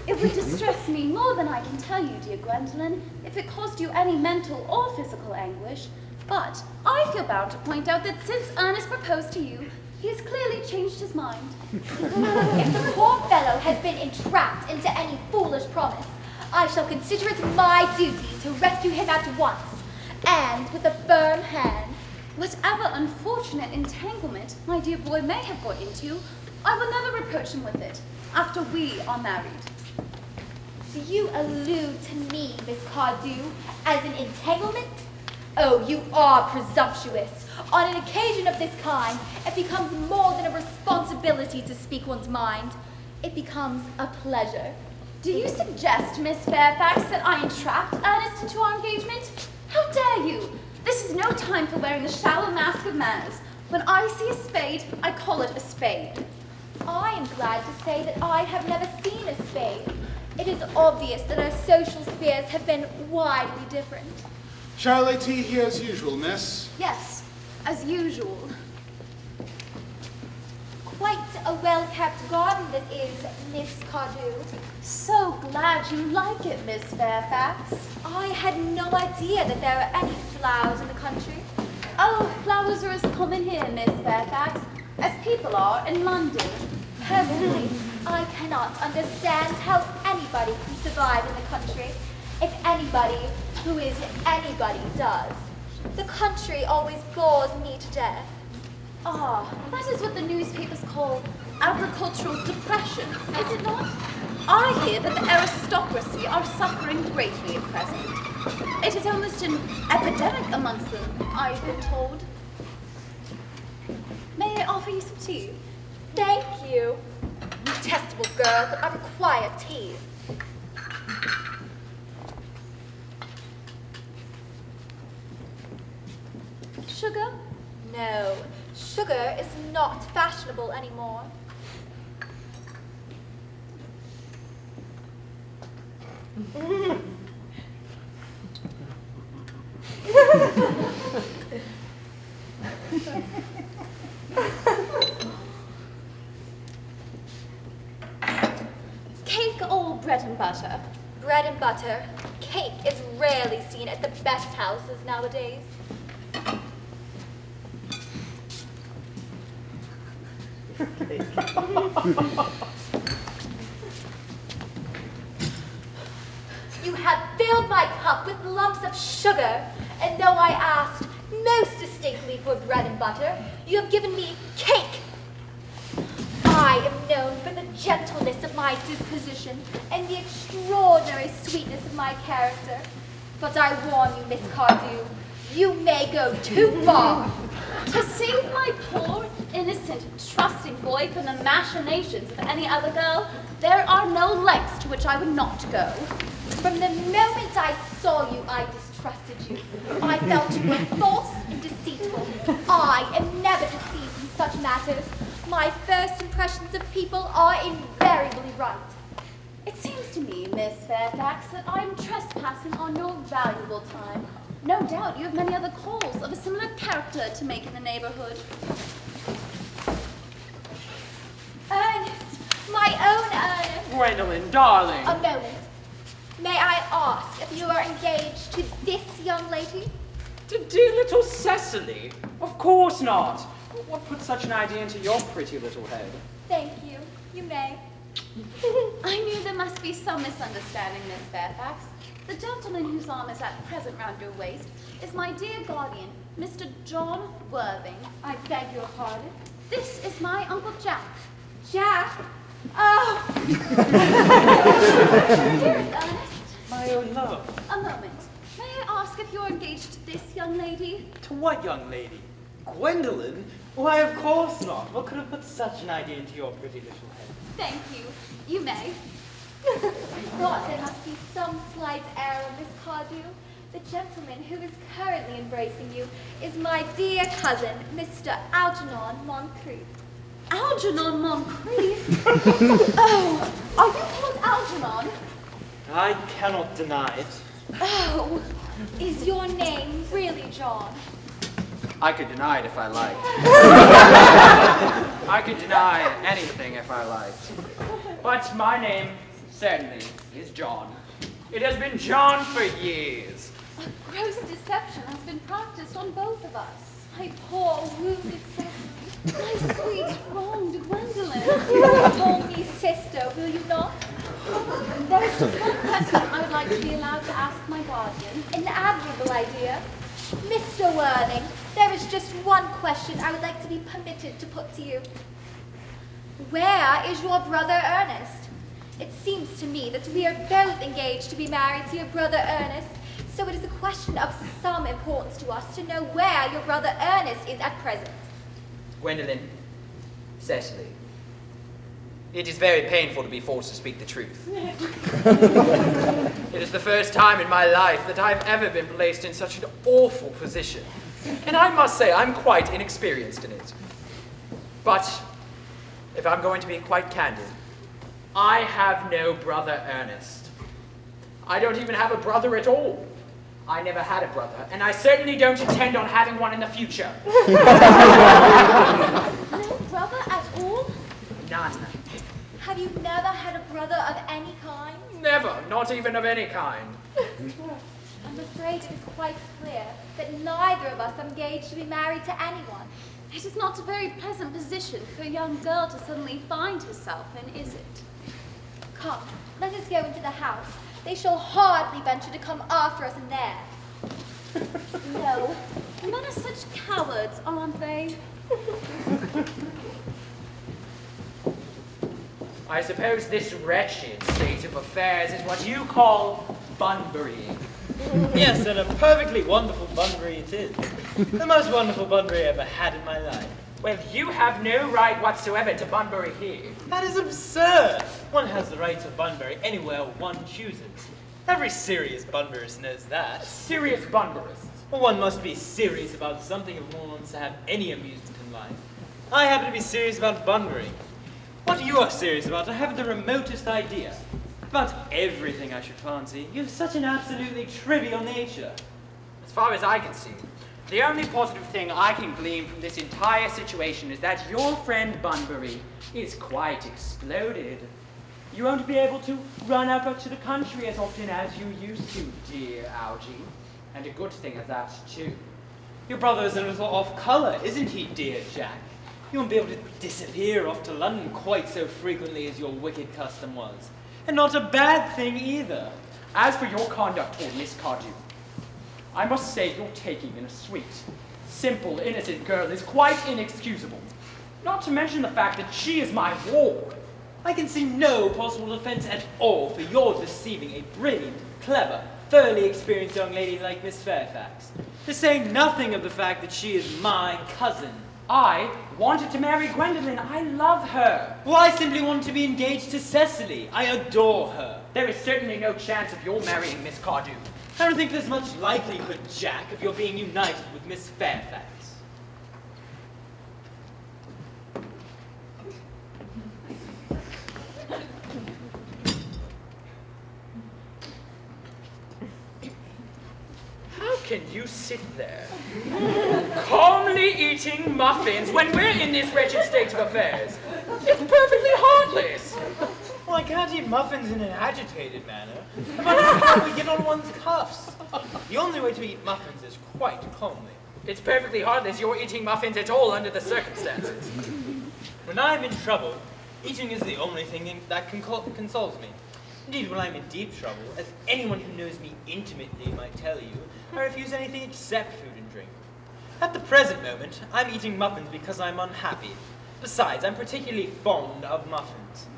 It would distress me more than I can tell you, dear Gwendolen, if it caused you any mental or physical anguish. But I feel bound to point out that since Ernest proposed to you, he has clearly changed his mind.
If the poor fellow has been entrapped into any foolish promise, I shall consider it my duty to rescue him at once, and with a firm hand.
Whatever unfortunate entanglement my dear boy may have got into, I will never reproach him with it, after we are married.
Do you allude to me, Miss Cardew, as an entanglement? Oh, you are presumptuous. On an occasion of this kind, it becomes more than a responsibility to speak one's mind. It becomes a pleasure.
Do you suggest, Miss Fairfax, that I entrapped Ernest into our engagement? How dare you? This is no time for wearing the shallow mask of manners. When I see a spade, I call it a spade.
I am glad to say that I have never seen a spade. It is obvious that our social spheres have been widely different.
Shall I tea here as usual, miss?
Yes, as usual.
Quite a well-kept garden this is, Miss Cardew.
So glad you like it, Miss Fairfax.
I had no idea that there were any flowers in the country.
Oh, flowers are as common here, Miss Fairfax, as people are in London.
Personally, I cannot understand how anybody can survive in the country if anybody who is anybody does. The country always bores me to death.
Ah, that is what the newspapers call agricultural depression, is it not? I hear that the aristocracy are suffering greatly at present. It is almost an epidemic amongst them, I've been told. May I offer you some tea?
Thank you. Detestable girl, but I require tea. Sugar? No, sugar is not fashionable anymore.
Cake or bread and butter?
Bread and butter. Cake is rarely seen at the best houses nowadays. You have filled my cup with lumps of sugar, and though I asked most distinctly for bread and butter, you have given me cake. I am known for the gentleness of my disposition and the extraordinary sweetness of my character. But I warn you, Miss Cardew, you may go too far.
To save my poor, innocent, trusting boy from the machinations of any other girl, there are no lengths to which I would not go.
From the moment I saw you, I distrusted you. I felt you were false and deceitful. I am never deceived in such matters. My first impressions of people are invariably right.
It seems to me, Miss Fairfax, that I am trespassing on your valuable time. No doubt you have many other calls of a similar character to make in the neighborhood.
Ernest, my own Ernest.
Gwendolyn, darling.
A moment. May I ask if you are engaged to this young lady?
To dear little Cecily? Of course not. What put such an idea into your pretty little head?
Thank you. You may.
I knew there must be some misunderstanding, Miss Fairfax. The gentleman whose arm is at present round your waist is my dear guardian, Mr. John Worthing.
I beg your pardon.
This is my Uncle Jack.
Jack? Oh! Dearest Ernest.
My own love.
A moment. May I ask if you're engaged to this young lady?
To what young lady? Gwendolyn? Why, of course not. What could have put such an idea into your pretty little head?
Thank you. You may.
I thought there must be some slight error, Miss Cardew. The gentleman who is currently embracing you is my dear cousin, Mr. Algernon Moncrief.
Algernon Moncrief? Oh, are you called Algernon?
I cannot deny it.
Oh, is your name really John?
I could deny it if I liked. I could deny anything if I liked. But my name, certainly, is John. It has been John for years.
A gross deception has been practiced on both of us. My poor wounded Cecily.
My sweet, wronged Gwendolyn. You will call me sister, will you not?
There is just one question I would like to be allowed to ask my guardian.
An admirable idea. Mr. Worthing, there is just one question I would like to be permitted to put to you. Where is your brother Ernest? It seems to me that we are both engaged to be married to your brother Ernest, so it is a question of some importance to us to know where your brother Ernest is at present.
Gwendolyn, Cecily, it is very painful to be forced to speak the truth. It is the first time in my life that I've ever been placed in such an awful position. And I must say, I'm quite inexperienced in it. But, if I'm going to be quite candid, I have no brother Ernest. I don't even have a brother at all. I never had a brother, and I certainly don't intend on having one in the future.
No brother at all?
None.
Have you never had a brother of any kind?
Never, not even of any kind.
I'm afraid it is quite clear that neither of us are engaged to be married to anyone.
It is not a very pleasant position for a young girl to suddenly find herself in, is it?
Come, let us go into the house. They shall hardly venture to come after us in there.
No, men are such cowards, aren't they?
I suppose this wretched state of affairs is what you call Bunburying.
Yes, and a perfectly wonderful Bunbury it is. The most wonderful Bunbury I ever had in my life.
Well, you have no right whatsoever to Bunbury here.
That is absurd. One has the right to Bunbury anywhere one chooses. Every serious Bunburist knows that.
Serious Bunburists?
Well, one must be serious about something if one wants to have any amusement in life. I happen to be serious about Bunbury. What you are serious about, I haven't the remotest idea. About everything, I should fancy. You have such an absolutely trivial nature.
As far as I can see, the only positive thing I can glean from this entire situation is that your friend Bunbury is quite exploded. You won't be able to run out to the country as often as you used to, dear Algy. And a good thing at that, too.
Your brother is a little off colour, isn't he, dear Jack? You won't be able to disappear off to London quite so frequently as your wicked custom was. And not a bad thing either.
As for your conduct toward Miss Cardew, I must say your taking in a sweet, simple, innocent girl is quite inexcusable. Not to mention the fact that she is my ward.
I can see no possible offence at all for your deceiving a brilliant, clever, thoroughly experienced young lady like Miss Fairfax. To say nothing of the fact that she is my cousin.
I wanted to marry Gwendolen. I love her.
Well, I simply want to be engaged to Cecily. I adore her.
There is certainly no chance of your marrying Miss Cardew.
I don't think there's much likelihood, Jack, of your being united with Miss Fairfax.
How can you sit there, calmly eating muffins when we're in this wretched state of affairs? It's perfectly heartless.
Well, I can't eat muffins in an agitated manner. But we get on one's cuffs. The only way to eat muffins is quite calmly.
It's perfectly heartless you're eating muffins at all under the circumstances.
When I'm in trouble, eating is the only thing that consoles me. Indeed, when I'm in deep trouble, as anyone who knows me intimately might tell you, I refuse anything except food and drink. At the present moment, I'm eating muffins because I'm unhappy. Besides, I'm particularly fond of muffins.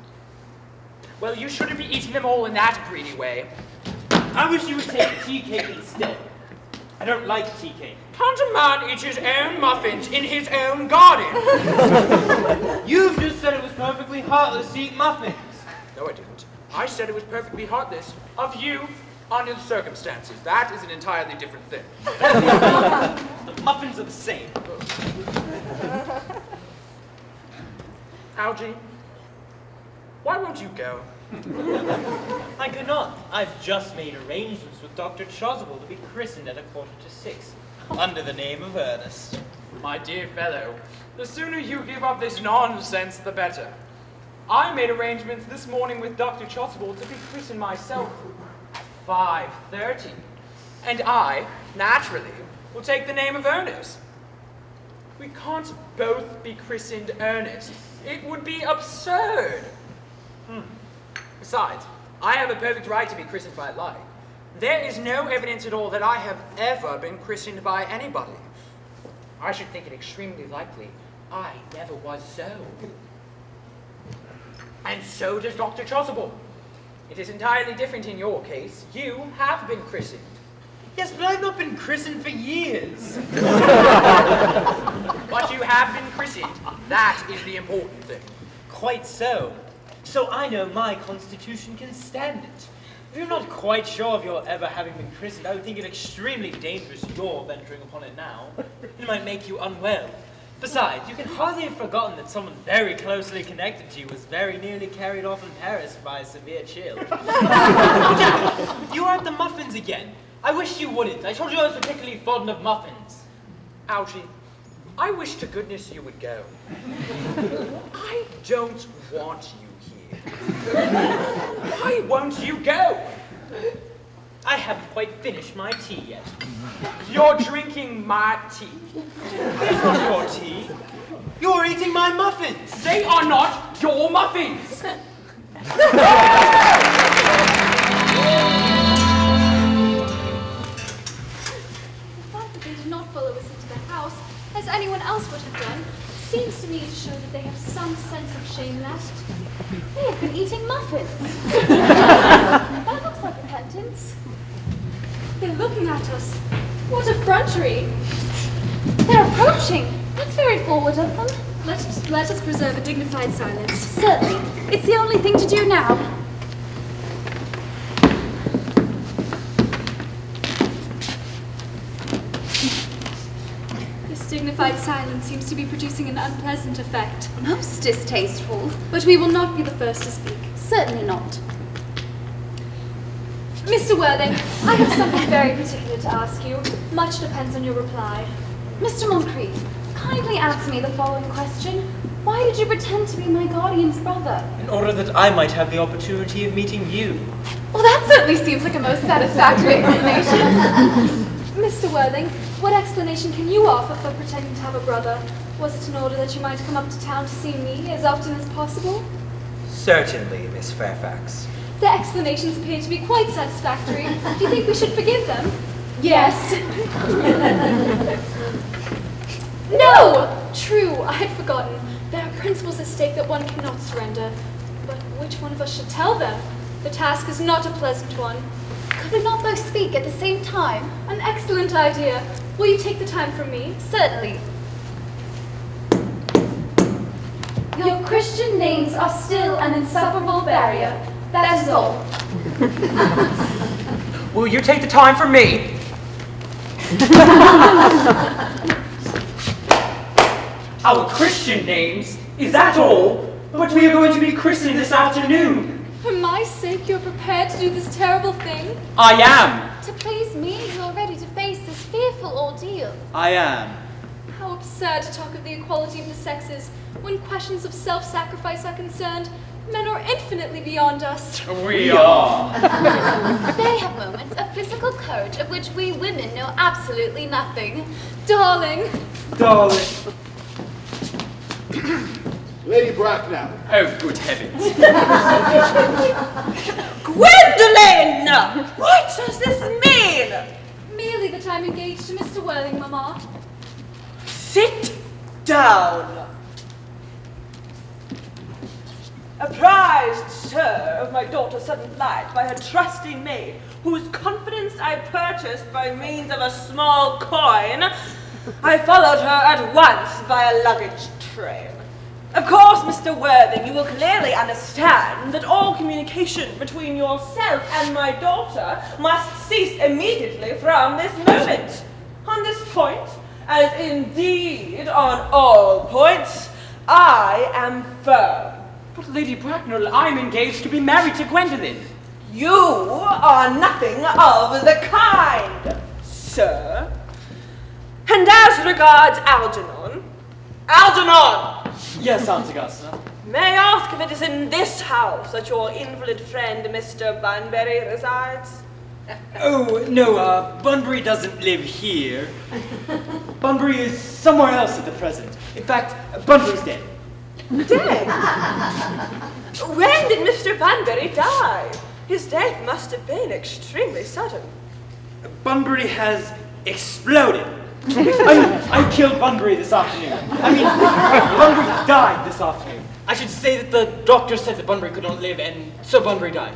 Well, you shouldn't be eating them all in that greedy way.
I wish you would take tea cake instead. I don't like tea cake.
Can't a man eat his own muffins in his own garden?
You've just said it was perfectly heartless to eat muffins.
No, I didn't. I said it was perfectly heartless of you under the circumstances. That is an entirely different thing.
The muffins are the same.
Algy, why won't you go?
I could not. I've just made arrangements with Dr. Chasuble to be christened at 5:45, under the name of Ernest.
My dear fellow, the sooner you give up this nonsense, the better. I made arrangements this morning with Dr. Chasuble to be christened myself at 5:30. And I, naturally, will take the name of Ernest. We can't both be christened Ernest. It would be absurd. Besides, I have a perfect right to be christened if I like. There is no evidence at all that I have ever been christened by anybody. I should think it extremely likely I never was so. And so does Dr. Chasuble. It is entirely different in your case. You have been christened.
Yes, but I've not been christened for years.
But you have been christened. That is the important thing.
Quite so. So I know my constitution can stand it. If you're not quite sure of your ever having been christened, I would think it extremely dangerous you're venturing upon it now. It might make you unwell. Besides, you can hardly have forgotten that someone very closely connected to you was very nearly carried off in Paris by a severe chill. Jack, you are at the muffins again. I wish you wouldn't. I told you I was particularly fond of muffins.
Algy, I wish to goodness you would go. I don't want you here. Why won't you go?
I haven't quite finished my tea yet.
You're drinking my tea.
It's not your tea. You're eating my muffins.
They are not your muffins.
The fact that they did not follow us into the house, as anyone else would have done, seems to me to show that they have some sense of shame left.
They have been eating muffins. That looks like repentance.
They're looking at us. What effrontery!
They're approaching. That's very forward of them.
Let us preserve a dignified silence.
Certainly. It's the only thing to do now.
This dignified silence seems to be producing an unpleasant effect.
Most distasteful.
But we will not be the first to speak.
Certainly not.
Mr. Worthing, I have something very particular to ask you. Much depends on your reply.
Mr. Moncrief, kindly answer me the following question. Why did you pretend to be my guardian's brother?
In order that I might have the opportunity of meeting you.
Well, that certainly seems like a most satisfactory explanation.
Mr. Worthing, what explanation can you offer for pretending to have a brother? Was it in order that you might come up to town to see me as often as possible?
Certainly, Miss Fairfax.
The explanations appear to be quite satisfactory. Do you think we should forgive them?
Yes.
No! True, I had forgotten. There are principles at stake that one cannot surrender. But which one of us should tell them? The task is not a pleasant one.
Could we not both speak at the same time?
An excellent idea. Will you take the time from me?
Certainly. Your Christian names are still an insuperable barrier. That is all.
Will you take the time for me?
Our Christian names? Is that all? But we are going to be christened this afternoon.
For my sake, you're prepared to do this terrible thing?
I am.
To please me, you are ready to face this fearful ordeal.
I am.
How absurd to talk of the equality of the sexes. When questions of self-sacrifice are concerned, men are infinitely beyond us.
We are.
They have moments of physical courage of which we women know absolutely nothing.
Darling.
Darling.
Lady Bracknell.
Oh, good heavens.
Gwendolen! What does this mean?
Merely that I'm engaged to Mr. Worthing, Mamma.
Sit down. Apprised, sir, of my daughter's sudden flight by her trusty maid, whose confidence I purchased by means of a small coin, I followed her at once by a luggage train. Of course, Mr. Worthing, you will clearly understand that all communication between yourself and my daughter must cease immediately from this moment. On this point, as indeed on all points, I am firm.
But Lady Bracknell, I'm engaged to be married to Gwendolen.
You are nothing of the kind, sir. And as regards Algernon,
Yes, Aunt Augusta.
may I ask if it is in this house that your invalid friend Mr. Bunbury resides?
Oh, no, Bunbury doesn't live here. Bunbury is somewhere else at the present. In fact, Bunbury's dead.
Dead? When did Mr. Bunbury die? His death must have been extremely sudden.
Bunbury has exploded. I killed Bunbury this afternoon. Bunbury died this afternoon. I should say that the doctor said that Bunbury could not live, and so Bunbury died.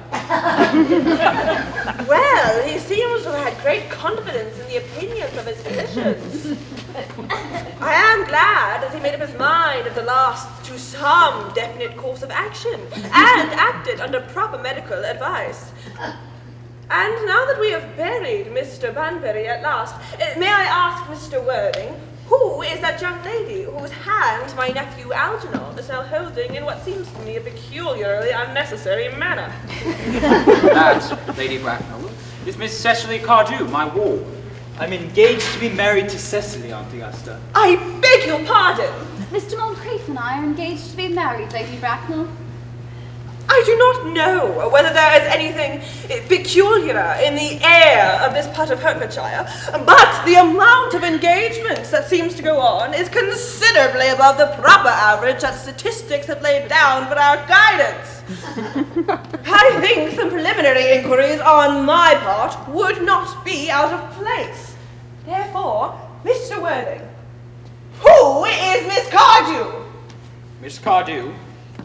Well, he seems to have had great confidence in the opinions of his physicians. I am glad that he made up his mind at the last to some definite course of action, and acted under proper medical advice. And now that we have buried Mr. Bunbury at last, may I ask Mr. Worthing, who is that young lady whose hand my nephew Algernon is now holding in what seems to me a peculiarly unnecessary manner?
That, Lady Bracknell, is Miss Cecily Cardew, my ward.
I'm engaged to be married to Cecily, Aunt Augusta.
I beg your pardon.
Mr. Moncrief and I are engaged to be married, Lady Bracknell.
I do not know whether there is anything peculiar in the air of this part of Hertfordshire, but the amount of engagements that seems to go on is considerably above the proper average that statistics have laid down for our guidance. I think some preliminary inquiries on my part would not be out of place. Therefore, Mr. Worthing, who is Miss Cardew?
Miss Cardew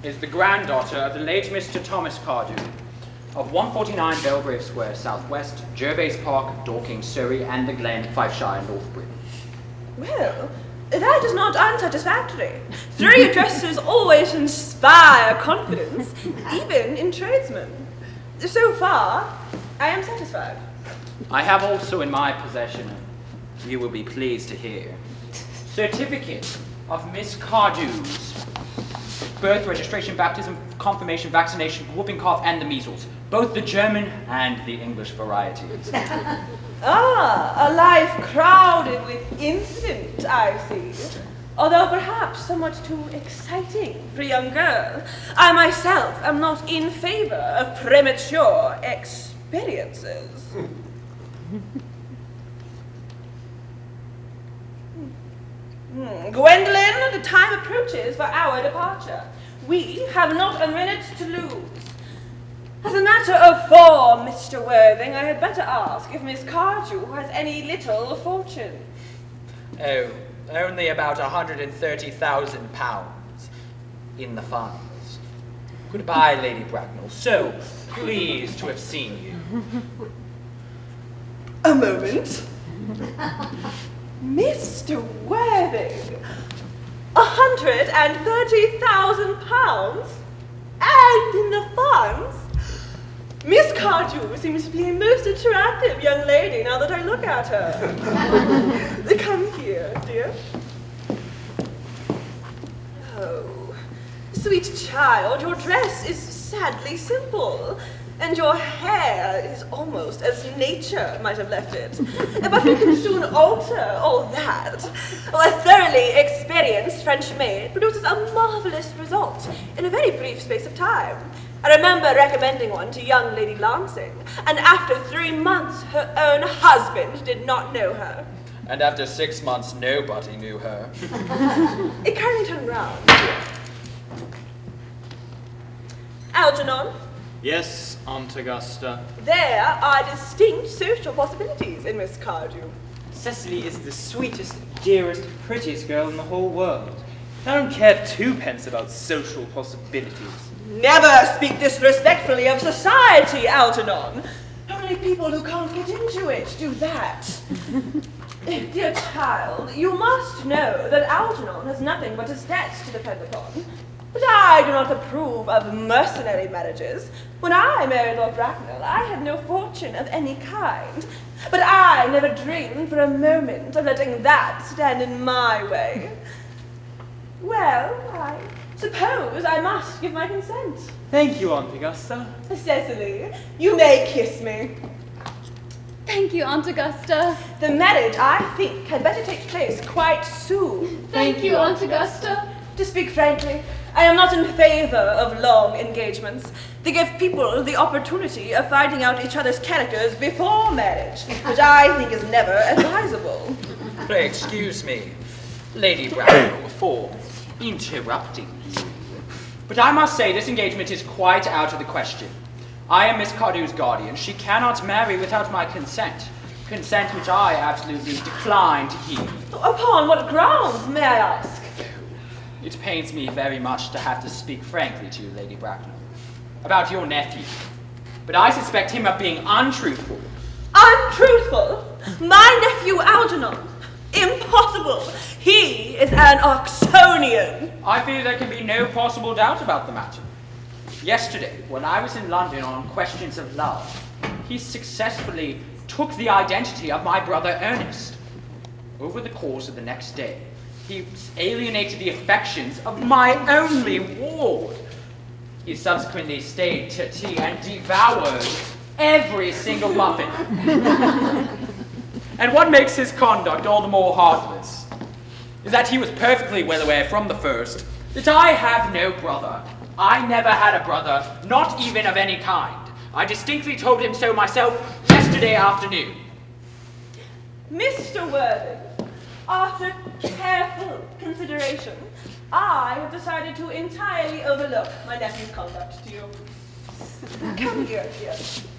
is the granddaughter of the late Mr. Thomas Cardew of 149 Belgrave Square, Southwest, Gervais Park, Dorking, Surrey, and the Glen, Fifeshire, Northbury.
Well, that is not unsatisfactory. 3 addresses always inspire confidence, even in tradesmen. So far, I am satisfied.
I have also in my possession, you will be pleased to hear, certificate of Miss Cardew's birth, registration, baptism, confirmation, vaccination, whooping cough, and the measles, both the German and the English varieties.
Ah, a life crowded with incident, I see. Although perhaps somewhat too exciting for a young girl, I myself am not in favor of premature experiences. Gwendolyn, the time approaches for our departure. We have not a minute to lose. As a matter of form, Mr. Worthing, I had better ask if Miss Cardew has any little fortune.
Oh, only about £130,000 in the funds. Goodbye, Lady Bracknell. So pleased to have seen you.
A moment. Mr. Worthing, £130,000, and in the funds. Miss Cardew seems to be a most attractive young lady now that I look at her. Come here, dear. Oh, sweet child, your dress is sadly simple. And your hair is almost as nature might have left it. But we can soon alter all that. A thoroughly experienced French maid produces a marvelous result in a very brief space of time. I remember recommending one to young Lady Lancing, and after 3 months her own husband did not know her.
And after 6 months, nobody knew her.
Kindly turn round. Algernon?
Yes, Aunt Augusta.
There are distinct social possibilities in Miss Cardew.
Cecily is the sweetest, dearest, prettiest girl in the whole world. I don't care twopence about social possibilities.
Never speak disrespectfully of society, Algernon. Only people who can't get into it do that. Dear child, you must know that Algernon has nothing but his debts to depend upon. But I do not approve of mercenary marriages. When I married Lord Bracknell, I had no fortune of any kind. But I never dreamed for a moment of letting that stand in my way. Well, I suppose I must give my consent.
Thank you, Aunt Augusta.
Cecily, you may kiss me.
Thank you, Aunt Augusta.
The marriage, I think, had better take place quite soon.
Thank you, Aunt Augusta.
To speak frankly, I am not in favor of long engagements. They give people the opportunity of finding out each other's characters before marriage, which I think is never advisable.
Pray excuse me, Lady Bracknell, for interrupting you. But I must say this engagement is quite out of the question. I am Miss Cardew's guardian. She cannot marry without my consent. Consent which I absolutely decline to give.
Upon what grounds, may I ask?
It pains me very much to have to speak frankly to you, Lady Bracknell, about your nephew. But I suspect him of being untruthful.
Untruthful? My nephew Algernon? Impossible! He is an Oxonian.
I fear there can be no possible doubt about the matter. Yesterday, when I was in London on questions of love, he successfully took the identity of my brother Ernest. Over the course of the next day, he alienated the affections of my only ward. He subsequently stayed to tea and devoured every single muffin. And what makes his conduct all the more heartless is that he was perfectly well aware from the first that I have no brother, I never had a brother, not even of any kind. I distinctly told him so myself yesterday afternoon.
Mr. Worthing, after careful consideration, I have decided to entirely overlook my nephew's conduct to you. Come here, dear.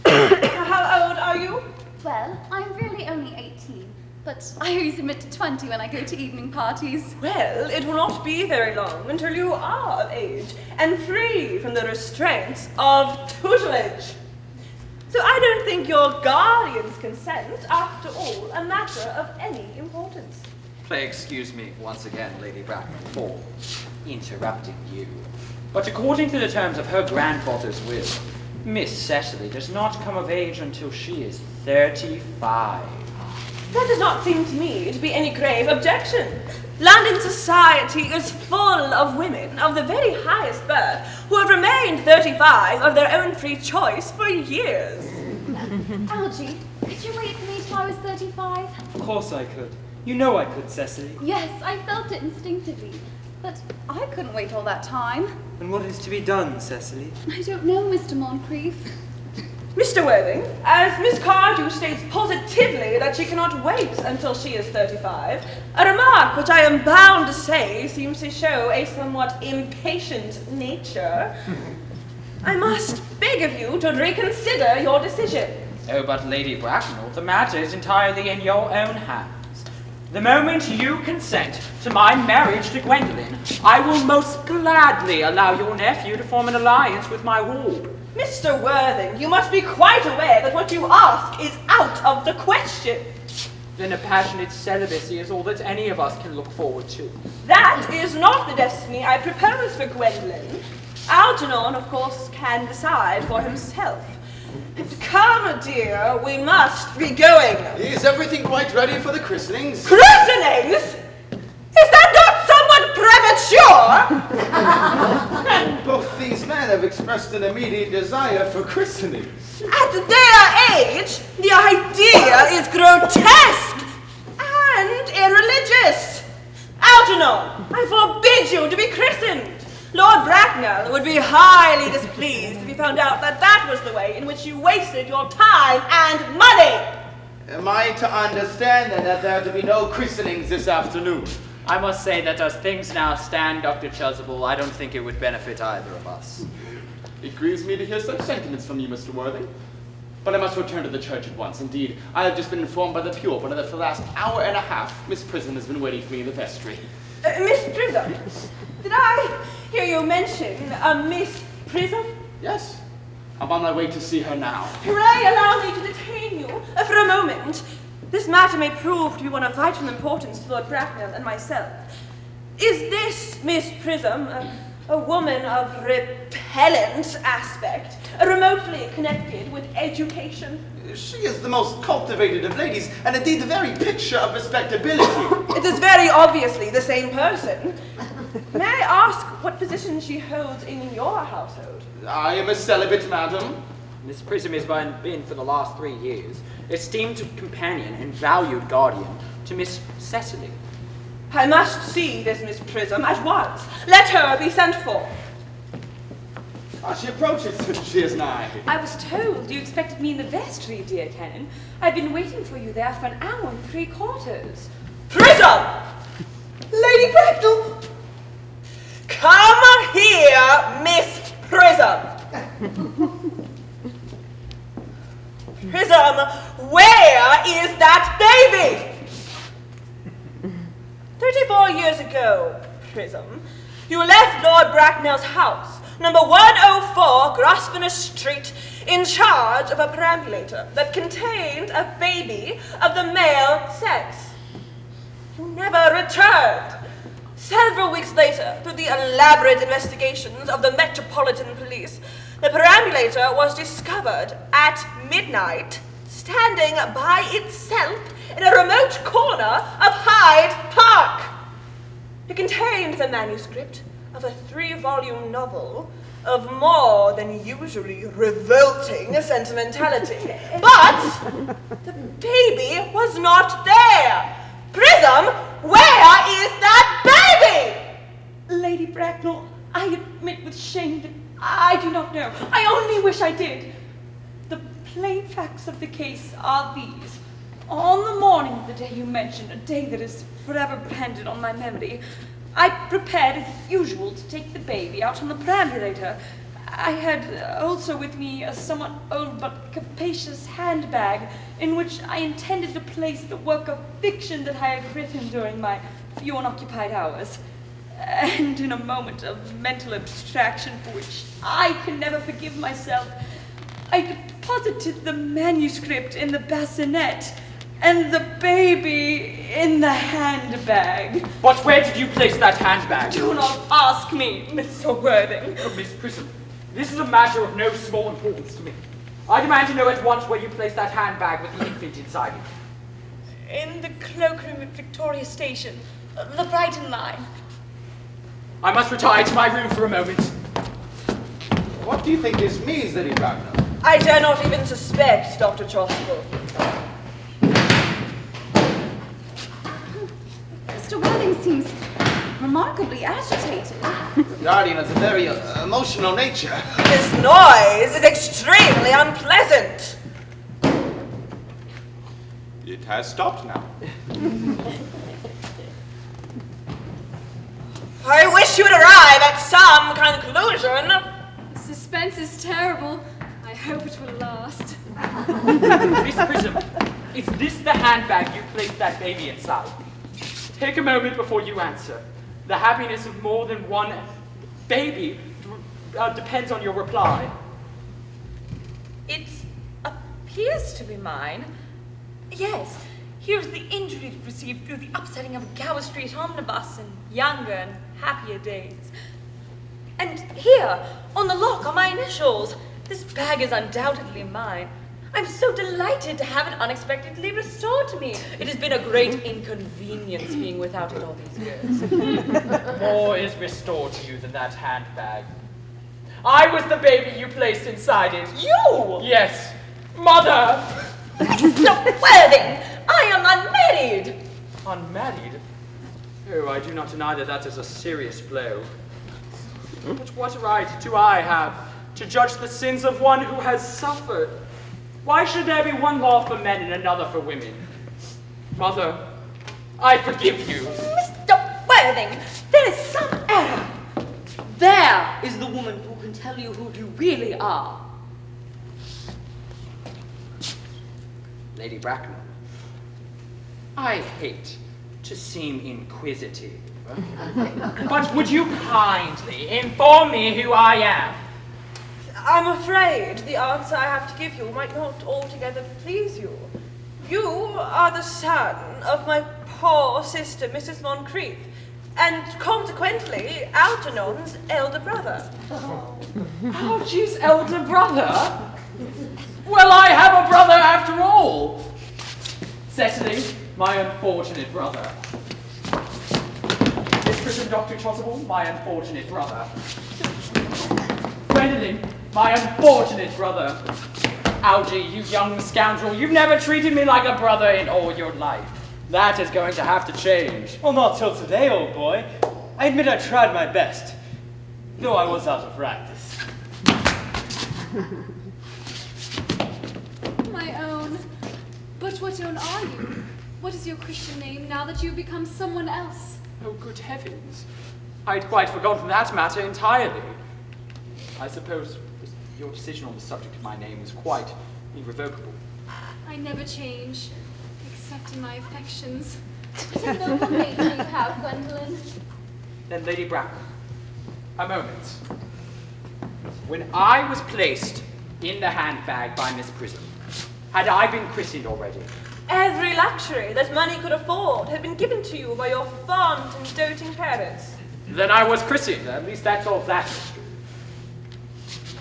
How old are you?
Well, I'm really only 18, but I always admit to 20 when I go to evening parties.
Well, it will not be very long until you are of age and free from the restraints of tutelage. So I don't think your guardian's consent, after all, a matter of any importance.
Pray excuse me once again, Lady Bracknell, for interrupting you. But according to the terms of her grandfather's will, Miss Cecily does not come of age until she is 35.
That does not seem to me to be any grave objection. London society is full of women of the very highest birth who have remained 35 of their own free choice for years.
Algy, could you wait for me till I was 35?
Of course I could. You know I could, Cecily.
Yes, I felt it instinctively. But I couldn't wait all that time.
And what is to be done, Cecily?
I don't know, Mr. Moncrief.
Mr. Worthing, as Miss Cardew states positively that she cannot wait until she is 35, a remark which I am bound to say seems to show a somewhat impatient nature, I must beg of you to reconsider your decision.
Oh, but Lady Bracknell, the matter is entirely in your own hands. The moment you consent to my marriage to Gwendolen, I will most gladly allow your nephew to form an alliance with my ward.
Mr. Worthing, you must be quite aware that what you ask is out of the question.
Then a passionate celibacy is all that any of us can look forward to.
That is not the destiny I propose for Gwendolen. Algernon, of course, can decide for himself. Come, dear, we must be going.
Is everything quite ready for the christenings?
Christenings? Is that not somewhat premature?
Both these men have expressed an immediate desire for christenings.
At their age, the idea is grotesque and irreligious. Algernon, I forbid you to be christened. Lord Bracknell would be highly displeased if he found out that that was the way in which you wasted your time and money.
Am I to understand then that there are to be no christenings this afternoon?
I must say that as things now stand, Dr. Chasuble, I don't think it would benefit either of us.
It grieves me to hear such sentiments from you, Mr. Worthing. But I must return to the church at once. Indeed, I have just been informed by the pure that for the last hour and a half, Miss Prism has been waiting for me in the vestry.
Miss Prism? Did I hear you mention a Miss Prism?
Yes. I'm on my way to see her now.
Pray allow me to detain you for a moment. This matter may prove to be one of vital importance to Lord Bracknell and myself. Is this Miss Prism a woman of repellent aspect, remotely connected with education?
She is the most cultivated of ladies, and indeed the very picture of respectability.
It is very obviously the same person. May I ask what position she holds in your household?
I am a celibate, madam.
Miss Prism has been for the last 3 years esteemed companion and valued guardian to Miss Cecily.
I must see this Miss Prism at once. Let her be sent for.
She approaches. She is nigh.
I was told you expected me in the vestry, dear Canon. I've been waiting for you there for an hour and 3/4.
Prism! Lady Bracknell! Come here, Miss Prism! Prism, where is that baby? 34 years ago, Prism, you left Lord Bracknell's house, number 104 Grosvenor Street, in charge of a perambulator that contained a baby of the male sex. You never returned. Several weeks later, through the elaborate investigations of the Metropolitan Police, the perambulator was discovered at midnight, standing by itself in a remote corner of Hyde Park. It contained the manuscript of a 3-volume novel of more than usually revolting sentimentality. But the baby was not there. Prism, where is that baby?
Lady Bracknell, I admit with shame that I do not know. I only wish I did. The plain facts of the case are these. On the morning of the day you mentioned, a day that is forever branded on my memory, I prepared as usual to take the baby out on the perambulator. I had also with me a somewhat old but capacious handbag in which I intended to place the work of fiction that I had written during my few unoccupied hours. And in a moment of mental abstraction for which I can never forgive myself, I deposited the manuscript in the bassinet and the baby in the handbag.
But where did you place that handbag?
Do not ask me, Mr. Worthing.
Oh, Miss Prism, this is a matter of no small importance to me. I demand to know at once where you placed that handbag with the infant inside it.
In the cloakroom at Victoria Station, the Brighton line.
I must retire to my room for a moment.
What do you think this means, Lady Bracknell?
I dare not even suspect, Dr. Chasuble.
Mr. Worthing seems remarkably agitated.
The Guardian has a very emotional nature.
This noise is extremely unpleasant.
It has stopped now.
I wish you would arrive at some conclusion.
The suspense is terrible. I hope it will last.
Miss Prism, is this the handbag you placed that baby inside? Take a moment before you answer. The happiness of more than one baby depends on your reply.
It appears to be mine. Yes, here's the injuries received through the upsetting of a Gower Street omnibus in younger and happier days. And here, on the lock, are my initials. This bag is undoubtedly mine. I'm so delighted to have it unexpectedly restored to me. It has been a great inconvenience being without it all these years.
More is restored to you than that handbag. I was the baby you placed inside it.
You?
Yes. Mother!
Stop Worthing! I am unmarried!
Unmarried? Oh, I do not deny that is a serious blow. But what right do I have to judge the sins of one who has suffered? Why should there be one law for men and another for women? Mother, I forgive you.
Mr. Worthing, there is some error. There is the woman who can tell you who you really are.
Lady Bracknell, I hate to seem inquisitive, but would you kindly inform me who I am?
I'm afraid the answer I have to give you might not altogether please you. You are the son of my poor sister, Mrs. Moncrief, and consequently, Algernon's elder brother.
Algy's elder brother? Well, I have a brother after all. Cecily, my unfortunate brother. Mistress and Dr. Chasuble, my unfortunate brother. Gwendolen, my unfortunate brother. Algy, you young scoundrel, you've never treated me like a brother in all your life. That is going to have to change.
Well, not till today, old boy. I admit I tried my best, though I was out of practice.
My own. But what own are you? What is your Christian name now that you've become someone else?
Oh, good heavens. I'd quite forgotten that matter entirely. I suppose your decision on the subject of my name was quite irrevocable.
I never change, except in my affections.
What a noble nature you have, Gwendolen.
Then, Lady Bracknell, a moment. When I was placed in the handbag by Miss Prism, had I been christened already?
Every luxury that money could afford had been given to you by your fond and doting parents.
Then I was christened. At least that's all that is true.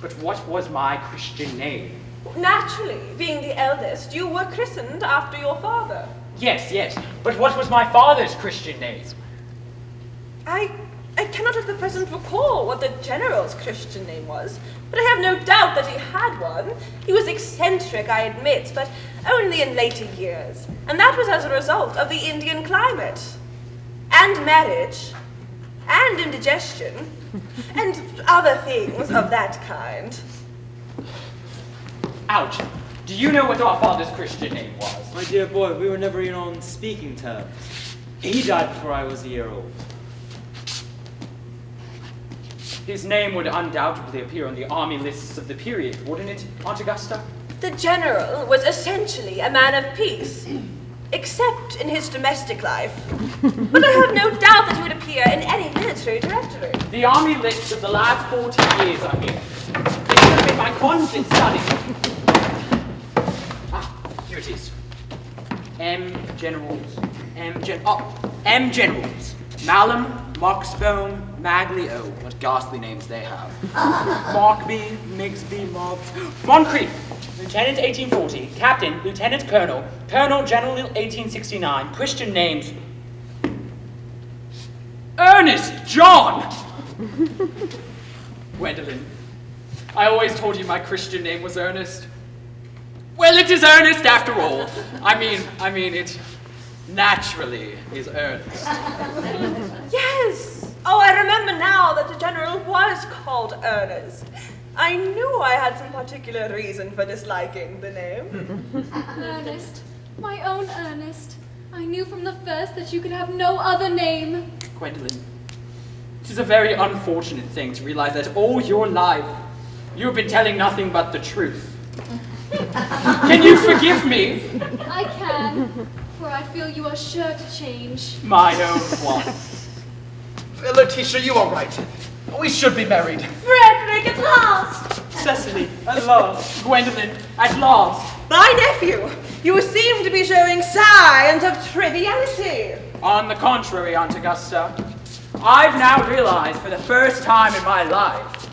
But what was my Christian name?
Naturally, being the eldest, you were christened after your father.
Yes, but what was my father's Christian name?
I cannot at the present recall what the general's Christian name was, but I have no doubt that he had one. He was eccentric, I admit, but only in later years, and that was as a result of the Indian climate. And marriage. and indigestion, and other things of that kind.
Ouch. Do you know what our father's Christian name was?
My dear boy, we were never even on speaking terms. He died before I was a year old.
His name would undoubtedly appear on the army lists of the period, wouldn't it, Aunt Augusta?
The general was essentially a man of peace, except in his domestic life. But I have no doubt that he would appear in any military directory.
The army lists of the last 40 years, I mean. It should have been my constant study. Here it is. M. Generals. M. Generals. Malum, Moxbone, Maglio. What ghastly names they have. Markby, Migsby, Mobs. Moncrief. Lieutenant 1840. Captain, Lieutenant Colonel. Colonel General 1869. Christian names. Ernest John! Gwendolyn, I always told you my Christian name was Ernest. Well, it is Ernest after all. I mean, it naturally is Ernest.
Yes! Oh, I remember now that the general was called Ernest. I knew I had some particular reason for disliking the name.
Ernest, my own Ernest. I knew from the first that you could have no other name.
Gwendolyn, it is a very unfortunate thing to realize that all your life you have been telling nothing but the truth. Can you forgive me?
I can, for I feel you are sure to change.
My own one.
Letitia, you are right. We should be married.
Frederick, at last!
Cecily, at last.
Gwendolyn, at last.
My nephew, you seem to be showing signs of triviality.
On the contrary, Aunt Augusta, I've now realized for the first time in my life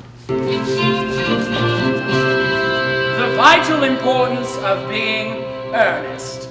the vital importance of being earnest.